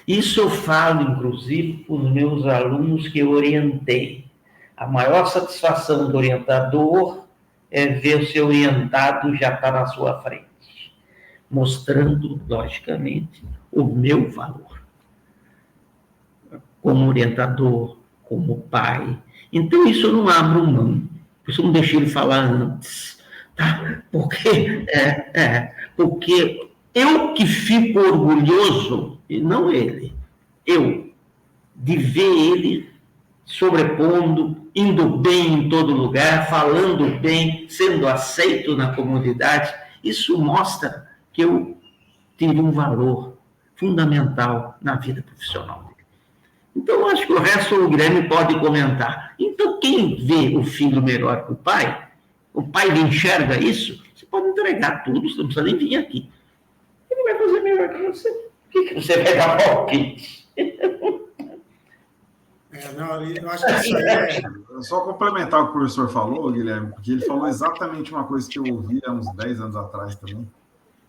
Isso eu falo, inclusive, para os meus alunos que eu orientei. A maior satisfação do orientador é ver o seu orientado já estar na sua frente, mostrando, logicamente, o meu valor. Como orientador, como pai. Então, isso eu não abro mão. Por isso eu não deixei ele falar antes. Tá? Porque eu que fico orgulhoso, e não ele, eu, de ver ele sobrepondo, indo bem em todo lugar, falando bem, sendo aceito na comunidade. Isso mostra que eu tive um valor fundamental na vida profissional dele. Então, acho que o resto o Guilherme pode comentar. Então, quem vê o filho melhor que o pai enxerga isso, você pode entregar tudo, você não precisa nem vir aqui. Ele vai fazer melhor que você. Por que você vai dar palpite? Não, eu acho que isso aí Só complementar o que o professor falou, Guilherme, porque ele falou exatamente uma coisa que eu ouvi há uns 10 anos atrás também,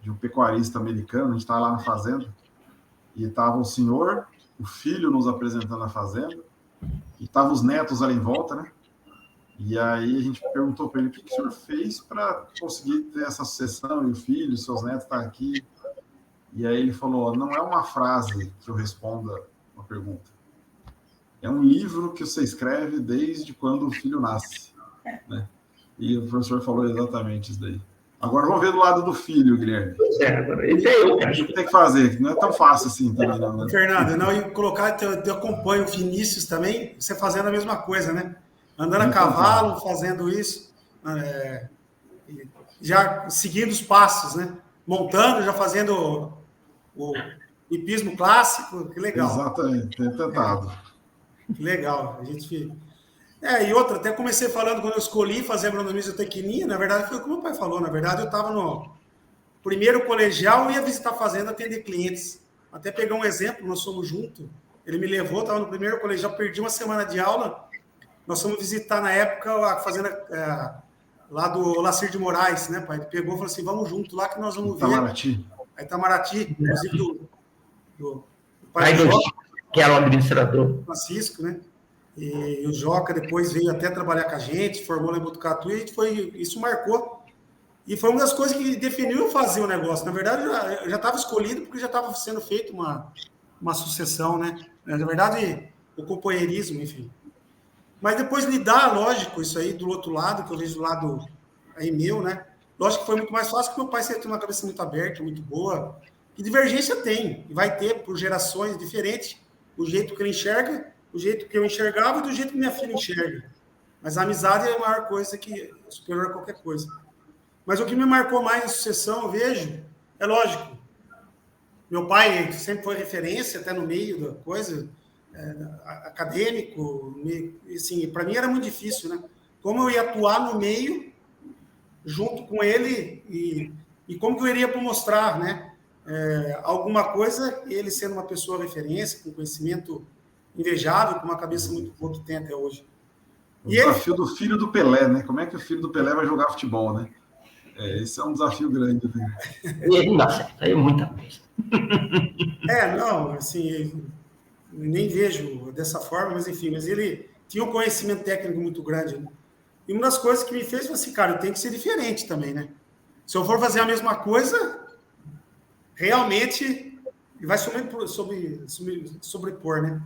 de um pecuarista americano. A gente estava lá na fazenda, e estava o senhor, o filho nos apresentando a fazenda, e estavam os netos ali em volta, né? E aí a gente perguntou para ele o que o senhor fez para conseguir ter essa sucessão, e o filho, seus netos estão aqui. E aí ele falou, não é uma frase que eu responda uma pergunta. É um livro que você escreve desde quando o filho nasce, né? E o professor falou exatamente isso daí. Agora vamos ver do lado do filho, Guilherme. Agora, eu acho que tem que fazer, não é tão fácil assim também, não, né? Fernando, não, e colocar, eu acompanho o Vinícius também, você fazendo a mesma coisa, né? Andando a cavalo, fazendo isso, já seguindo os passos, né? Montando, já fazendo o hipismo clássico, que legal. Exatamente, tem tentado. Que legal, a gente... e outra, até comecei falando quando eu escolhi fazer agronomia e zootecnia, na verdade foi o que meu pai falou, na verdade eu estava no primeiro colegial, ia visitar a fazenda, atender clientes. Até pegar um exemplo, nós fomos juntos, ele me levou, estava no primeiro colegial, perdi uma semana de aula, nós fomos visitar na época a fazenda lá do Lacir de Moraes, né, pai? Ele pegou e falou assim, vamos junto lá que nós vamos ver. Itamaraty. A Itamaraty, inclusive do pai do Joca, que era o administrador. Francisco, né? E o Joca depois veio até trabalhar com a gente, formou lá em Botucatu, e isso marcou. E foi uma das coisas que definiu eu fazer o negócio. Na verdade, eu já estava escolhido porque já estava sendo feita uma sucessão, né? Na verdade, o companheirismo, enfim. Mas depois lidar, lógico, isso aí do outro lado, que eu vejo do lado aí meu, né? Lógico que foi muito mais fácil, porque meu pai sempre tem uma cabeça muito aberta, muito boa. E divergência tem, e vai ter por gerações diferentes, o jeito que ele enxerga, o jeito que eu enxergava e do jeito que minha filha enxerga. Mas a amizade é a maior coisa, que é superior a qualquer coisa. Mas o que me marcou mais na sucessão, eu vejo, é lógico. Meu pai sempre foi referência, até no meio da coisa, acadêmico, assim, para mim era muito difícil, né? Como eu ia atuar no meio, junto com ele, e como que eu iria para mostrar, né? Alguma coisa, ele sendo uma pessoa referência, com conhecimento invejável, com uma cabeça muito boa que tem até hoje. O desafio do filho do Pelé, né? Como é que o filho do Pelé vai jogar futebol, né? Esse é um desafio grande. Né? E não dá certo, aí é muita coisa. Não, assim, nem vejo dessa forma, mas enfim, mas ele tinha um conhecimento técnico muito grande, né? E uma das coisas que me fez, assim, cara, eu tenho que ser diferente também, né? Se eu for fazer a mesma coisa, realmente vai sobrepor, né?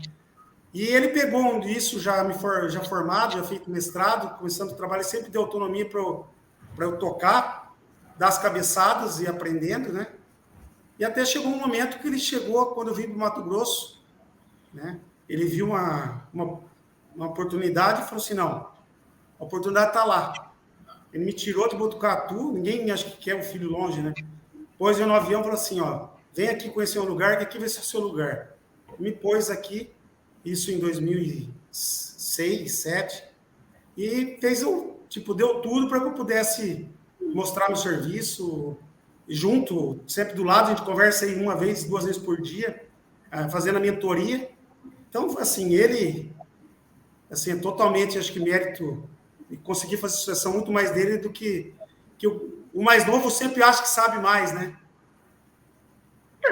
E ele pegou isso já formado, já feito mestrado, começando o trabalho, sempre deu autonomia para para eu tocar, dar as cabeçadas e aprendendo, né? E até chegou um momento que ele chegou, quando eu vim para o Mato Grosso, né? Ele viu uma oportunidade e falou assim, não, a oportunidade está lá. Ele me tirou de Botucatu, ninguém acha que quer o filho longe, né? Pôs eu no avião e falou assim, ó, vem aqui conhecer um lugar, que aqui vai ser o seu lugar. Me pôs aqui, isso em 2006, 2007, e fez deu tudo para que eu pudesse mostrar meu serviço, junto, sempre do lado, a gente conversa aí 1 vez, 2 vezes por dia, fazendo a mentoria. Então, assim, ele, assim, é totalmente, acho que mérito, e conseguir fazer sucessão muito mais dele do que o mais novo sempre acha que sabe mais, né?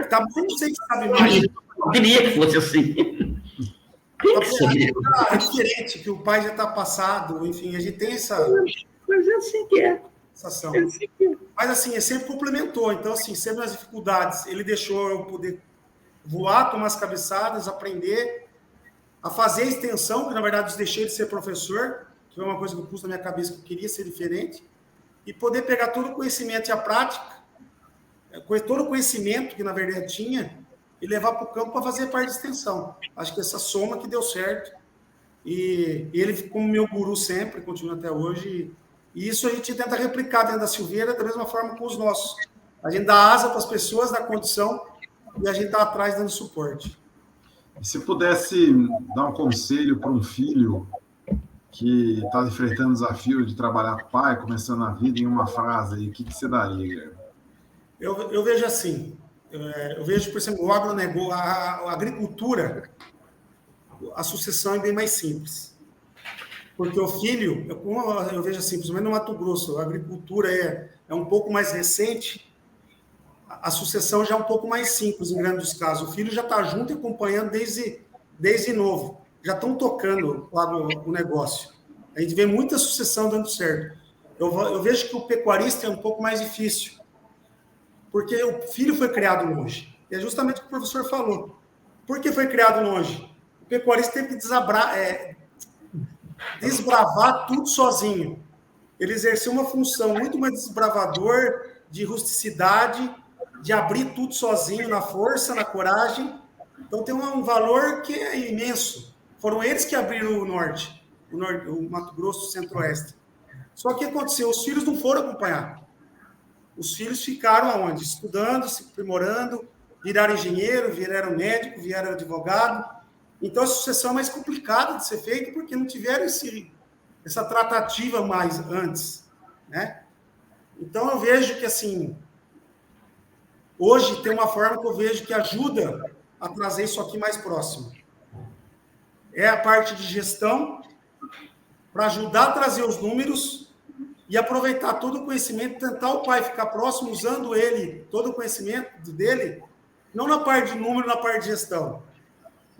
Tá bom, não sei que sabe mais. Eu queria que fosse assim. É diferente, que o pai já está passado, enfim, a gente tem essa... Mas é assim que é. Sensação. Mas, assim, ele sempre complementou. Então, assim, sempre nas dificuldades, ele deixou eu poder voar, tomar as cabeçadas, aprender a fazer a extensão, que, na verdade, eu deixei de ser professor, que foi uma coisa que pus na minha cabeça, que eu queria ser diferente, e poder pegar todo o conhecimento e a prática, todo o conhecimento que, na verdade, tinha, e levar para o campo para fazer parte de extensão. Acho que essa soma que deu certo. E ele, como meu guru sempre, continua até hoje. E isso a gente tenta replicar dentro da Silveira da mesma forma com os nossos. A gente dá asa para as pessoas, dá condição, e a gente está atrás dando suporte. E se pudesse dar um conselho para um filho que está enfrentando o desafio de trabalhar com o pai, começando a vida, em uma frase, o que você daria, Guilherme? Eu vejo assim, eu vejo, por exemplo, o agronegócio, a agricultura, a sucessão é bem mais simples. Porque o filho, eu vejo assim, principalmente no Mato Grosso, a agricultura é um pouco mais recente, a sucessão já é um pouco mais simples, em grandes casos. O filho já está junto e acompanhando desde novo. Já estão tocando lá o negócio. A gente vê muita sucessão dando certo. Eu vejo que o pecuarista é um pouco mais difícil, porque o filho foi criado longe. E é justamente o que o professor falou. Por que foi criado longe? O pecuarista teve que desbravar tudo sozinho. Ele exerceu uma função muito mais desbravador, de rusticidade, de abrir tudo sozinho, na força, na coragem. Então tem um valor que é imenso. Foram eles que abriram o norte, o Mato Grosso, o centro-oeste. Só que aconteceu, os filhos não foram acompanhar. Os filhos ficaram aonde? Estudando, se aprimorando, viraram engenheiro, viraram médico, viraram advogado. Então, a sucessão é mais complicada de ser feita porque não tiveram essa tratativa mais antes, né? Então, eu vejo que, assim, hoje tem uma forma que eu vejo que ajuda a trazer isso aqui mais próximo. É a parte de gestão, para ajudar a trazer os números e aproveitar todo o conhecimento, tentar o pai ficar próximo, usando ele, todo o conhecimento dele, não na parte de número, na parte de gestão,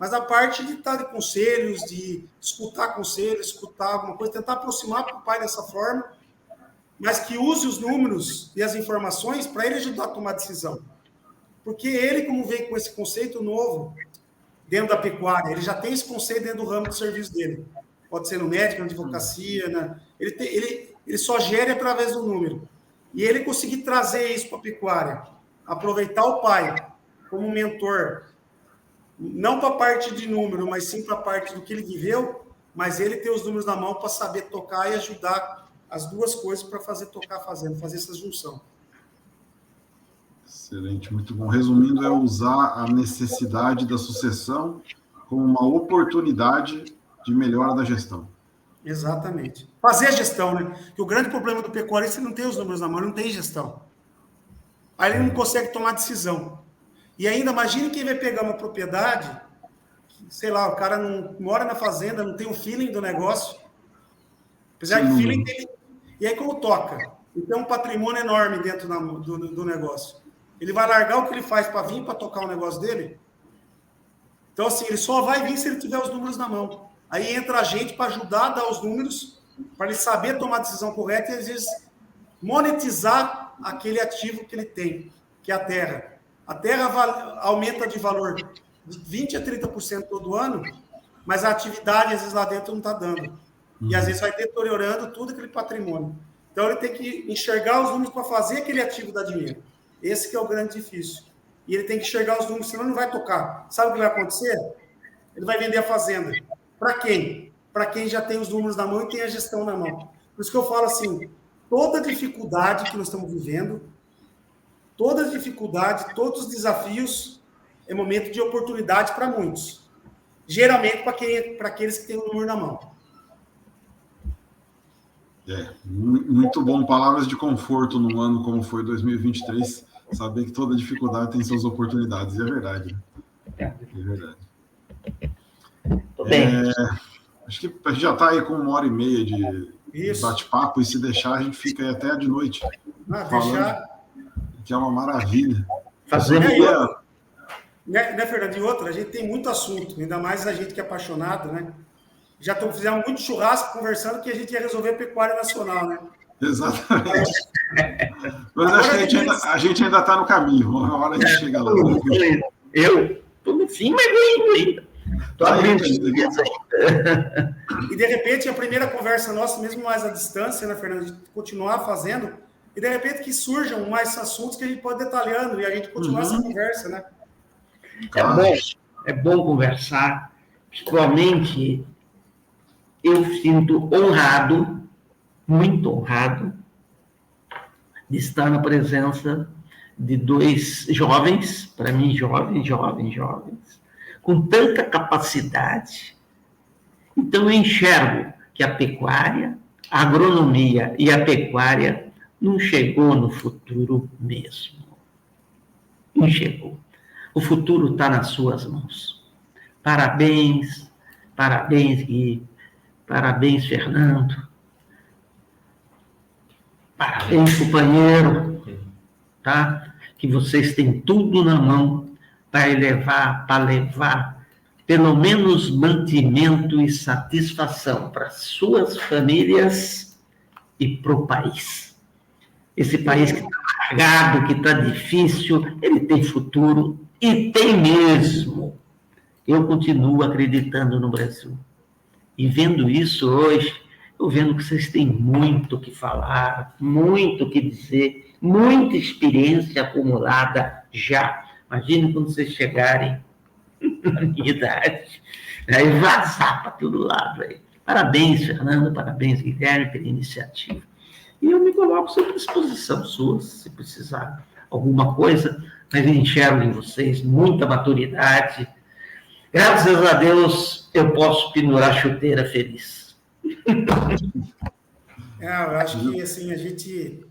mas na parte de estar de conselhos, de escutar conselhos, escutar alguma coisa, tentar aproximar para o pai dessa forma, mas que use os números e as informações para ele ajudar a tomar decisão. Porque ele, como veio com esse conceito novo dentro da pecuária, ele já tem esse conceito dentro do ramo de serviço dele. Pode ser no médico, na advocacia, né? Ele só gera através do número. E ele conseguir trazer isso para a pecuária, aproveitar o pai como mentor, não para a parte de número, mas sim para a parte do que ele viveu, mas ele ter os números na mão para saber tocar e ajudar as duas coisas para fazer tocar fazendo, fazer essa junção. Excelente, muito bom. Resumindo, é usar a necessidade da sucessão como uma oportunidade de melhora da gestão. Exatamente. Fazer a gestão, né? Porque o grande problema do pecuarista é não ter os números na mão, não tem gestão. Aí ele não consegue tomar decisão. E ainda, imagine quem vai pegar uma propriedade, sei lá, o cara não mora na fazenda, não tem o feeling do negócio. Apesar que o feeling dele... E aí como toca? Ele tem um patrimônio enorme dentro do negócio. Ele vai largar o que ele faz para vir para tocar o negócio dele? Então, assim, ele só vai vir se ele tiver os números na mão. Aí entra a gente para ajudar a dar os números, para ele saber tomar a decisão correta e, às vezes, monetizar aquele ativo que ele tem, que é a terra. A terra aumenta de valor de 20% a 30% todo ano, mas a atividade, às vezes, lá dentro não está dando. E, às vezes, vai deteriorando tudo aquele patrimônio. Então, ele tem que enxergar os números para fazer aquele ativo dar dinheiro. Esse que é o grande difícil. E ele tem que enxergar os números, senão ele não vai tocar. Sabe o que vai acontecer? Ele vai vender a fazenda. Para quem? Para quem já tem os números na mão e tem a gestão na mão. Por isso que eu falo assim, toda dificuldade que nós estamos vivendo, toda dificuldade, todos os desafios, é momento de oportunidade para muitos. Geralmente para aqueles que têm o número na mão. Muito bom. Palavras de conforto num ano como foi 2023. Saber que toda dificuldade tem suas oportunidades. E é verdade. Né? É verdade. Acho que a gente já está aí com 1h30 de bate-papo, e se deixar, a gente fica aí até de noite. Falando, que é uma maravilha. Né, Fernando? E outra, a gente tem muito assunto, ainda mais a gente que é apaixonado, né? Já fizemos muito churrasco conversando que a gente ia resolver a pecuária nacional, né? Exatamente. Mas acho que a gente ainda está no caminho. Uma hora a gente chega lá. Eu estou no fim, mas vou indo ainda. E de repente, a primeira conversa nossa, mesmo mais à distância, né, Fernando? A gente continuar fazendo, e de repente que surjam mais assuntos que a gente pode detalhando, e a gente continuar essa conversa, né? É bom conversar, principalmente eu sinto honrado, muito honrado, de estar na presença de 2 jovens, para mim jovens, com tanta capacidade. Então eu enxergo que a pecuária, a agronomia e a pecuária não chegou no futuro mesmo. Não chegou. O futuro está nas suas mãos. Parabéns, Gui, parabéns, Fernando, parabéns, companheiro, tá? Que vocês têm tudo na mão para levar pelo menos mantimento e satisfação para suas famílias e para o país. Esse país que está largado, que está difícil, ele tem futuro e tem mesmo. Eu continuo acreditando no Brasil. E vendo isso hoje, eu vendo que vocês têm muito o que falar, muito o que dizer, muita experiência acumulada já. Imagina quando vocês chegarem na minha idade, aí vazar para todo lado. Aí. Parabéns, Fernando, parabéns, Guilherme, pela iniciativa. E eu me coloco sempre à disposição sua, se precisar alguma coisa, mas eu enxergo em vocês muita maturidade. Graças a Deus, eu posso pendurar a chuteira feliz. Eu acho que, assim,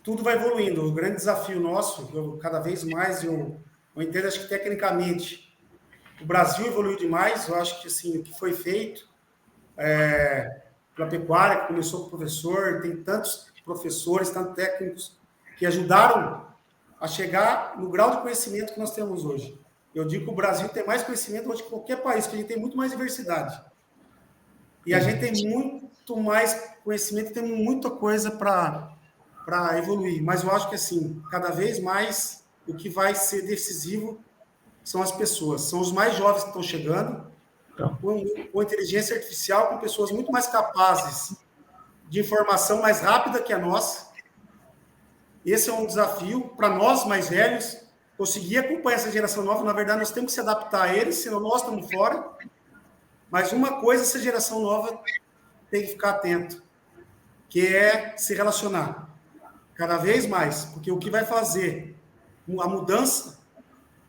tudo vai evoluindo. O grande desafio nosso, cada vez mais, eu entendo, acho que tecnicamente, o Brasil evoluiu demais. Eu acho que, assim, o que foi feito pela pecuária, que começou com o professor, tem tantos professores, tantos técnicos, que ajudaram a chegar no grau de conhecimento que nós temos hoje. Eu digo que o Brasil tem mais conhecimento hoje que qualquer país, que a gente tem muito mais diversidade. E a gente tem muito mais conhecimento, tem muita coisa para evoluir. Mas eu acho que, assim, cada vez mais, o que vai ser decisivo são as pessoas. São os mais jovens que estão chegando, com inteligência artificial, com pessoas muito mais capazes de informação mais rápida que a nossa. Esse é um desafio para nós, mais velhos, conseguir acompanhar essa geração nova. Na verdade, nós temos que se adaptar a eles, senão nós estamos fora. Mas uma coisa, essa geração nova tem que ficar atento, que é se relacionar cada vez mais, porque o que vai fazer a mudança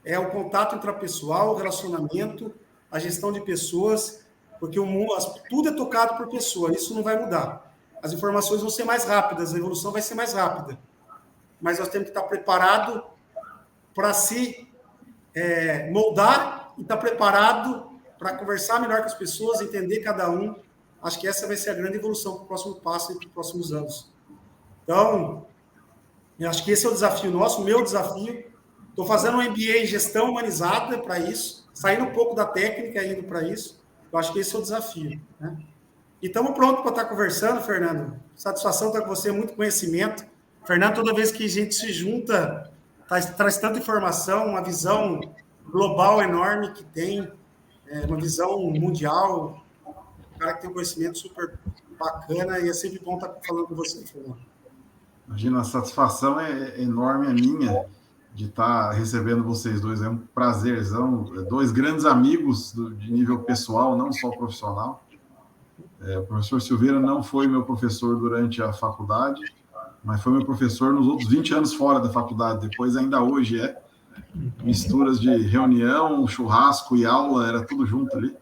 é o contato intrapessoal, o relacionamento, a gestão de pessoas, porque o mundo, tudo é tocado por pessoa, isso não vai mudar. As informações vão ser mais rápidas, a evolução vai ser mais rápida, mas nós temos que estar preparados para se moldar e estar preparado para conversar melhor com as pessoas, entender cada um. Acho que essa vai ser a grande evolução para o próximo passo e para os próximos anos. Então, eu acho que esse é o desafio nosso, o meu desafio. Estou fazendo um MBA em gestão humanizada para isso, saindo um pouco da técnica e indo para isso. Eu acho que esse é o desafio, né? E estamos prontos para estar conversando, Fernando. Satisfação estar com você, muito conhecimento. Fernando, toda vez que a gente se junta, traz tanta informação, uma visão global enorme que tem, uma visão mundial, um cara que tem um conhecimento super bacana e é sempre bom estar falando com você, Fernando. Imagina, a satisfação é enorme a minha de estar recebendo vocês dois. É um prazerzão. Dois grandes amigos de nível pessoal, não só profissional. O professor Silveira não foi meu professor durante a faculdade, mas foi meu professor nos outros 20 anos fora da faculdade. Depois, ainda hoje, misturas de reunião, churrasco e aula, era tudo junto ali.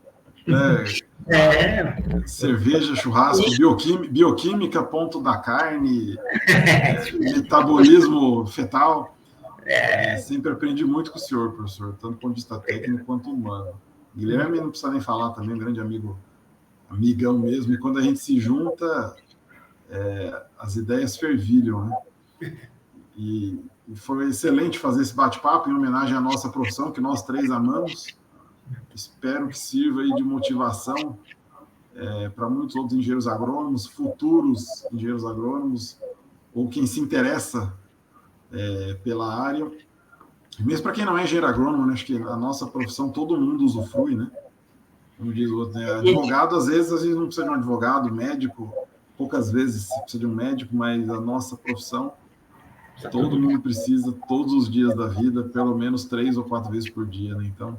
Cerveja, churrasco, bioquímica, ponto da carne, metabolismo fetal. Sempre aprendi muito com o senhor, professor, tanto do ponto de vista técnico quanto humano. Guilherme não precisa nem falar também, um grande amigão mesmo, e quando a gente se junta, as ideias fervilham, né? E foi excelente fazer esse bate-papo em homenagem à nossa profissão, que nós três amamos. Espero que sirva aí de motivação para muitos outros engenheiros agrônomos, futuros engenheiros agrônomos, ou quem se interessa pela área. Mesmo para quem não é engenheiro agrônomo, né? Acho que a nossa profissão todo mundo usufrui, né? Como diz o outro, né? Advogado, às vezes não precisa de um advogado, médico, poucas vezes precisa de um médico, mas a nossa profissão, todo mundo precisa, todos os dias da vida, pelo menos 3 ou 4 vezes por dia, né? Então,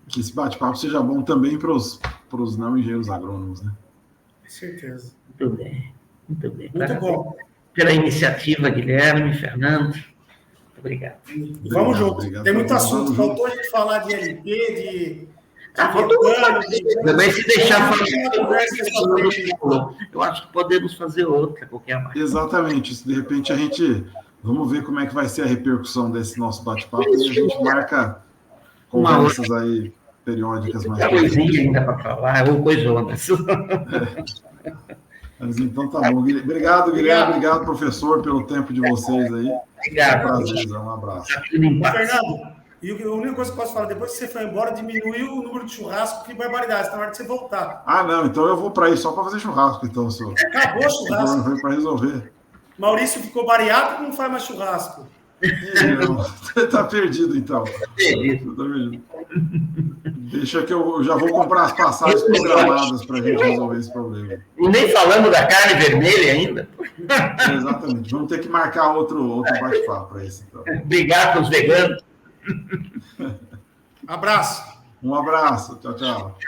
que esse bate-papo seja bom também para os não engenheiros agrônomos, né? Com certeza. Muito bem, muito bem. Muito bom. Pela iniciativa, Guilherme, Fernando. Muito obrigado. Vamos junto. Obrigado. Tem muito assunto. Faltou a gente falar de LP, de faltou mas se deixar falar, eu acho que podemos fazer outra, qualquer mais. Exatamente. De repente a gente... Vamos ver como é que vai ser a repercussão desse nosso bate-papo e a gente marca conversas aí periódicas mais tarde. Coisinha ainda para falar, ou coisonas. Mas então tá bom. Obrigado, Guilherme. Obrigado, professor, pelo tempo de vocês aí. Obrigado. Prazerzão. Um abraço. Fernando, e a única coisa que eu posso falar, depois que você foi embora, diminuiu o número de churrasco, que barbaridade, está na hora de você voltar. Ah, não, então eu vou para aí só para fazer churrasco, então, senhor. Acabou o churrasco. Foi para resolver. Maurício ficou bariátrico e não faz mais churrasco. Tá perdido, então. Perdido. Deixa que eu já vou comprar as passagens programadas para a gente resolver esse problema. E nem falando da carne vermelha ainda. Exatamente. Vamos ter que marcar outro bate-papo para isso. Então. Brigar com os veganos. Abraço. Um abraço. Tchau, tchau.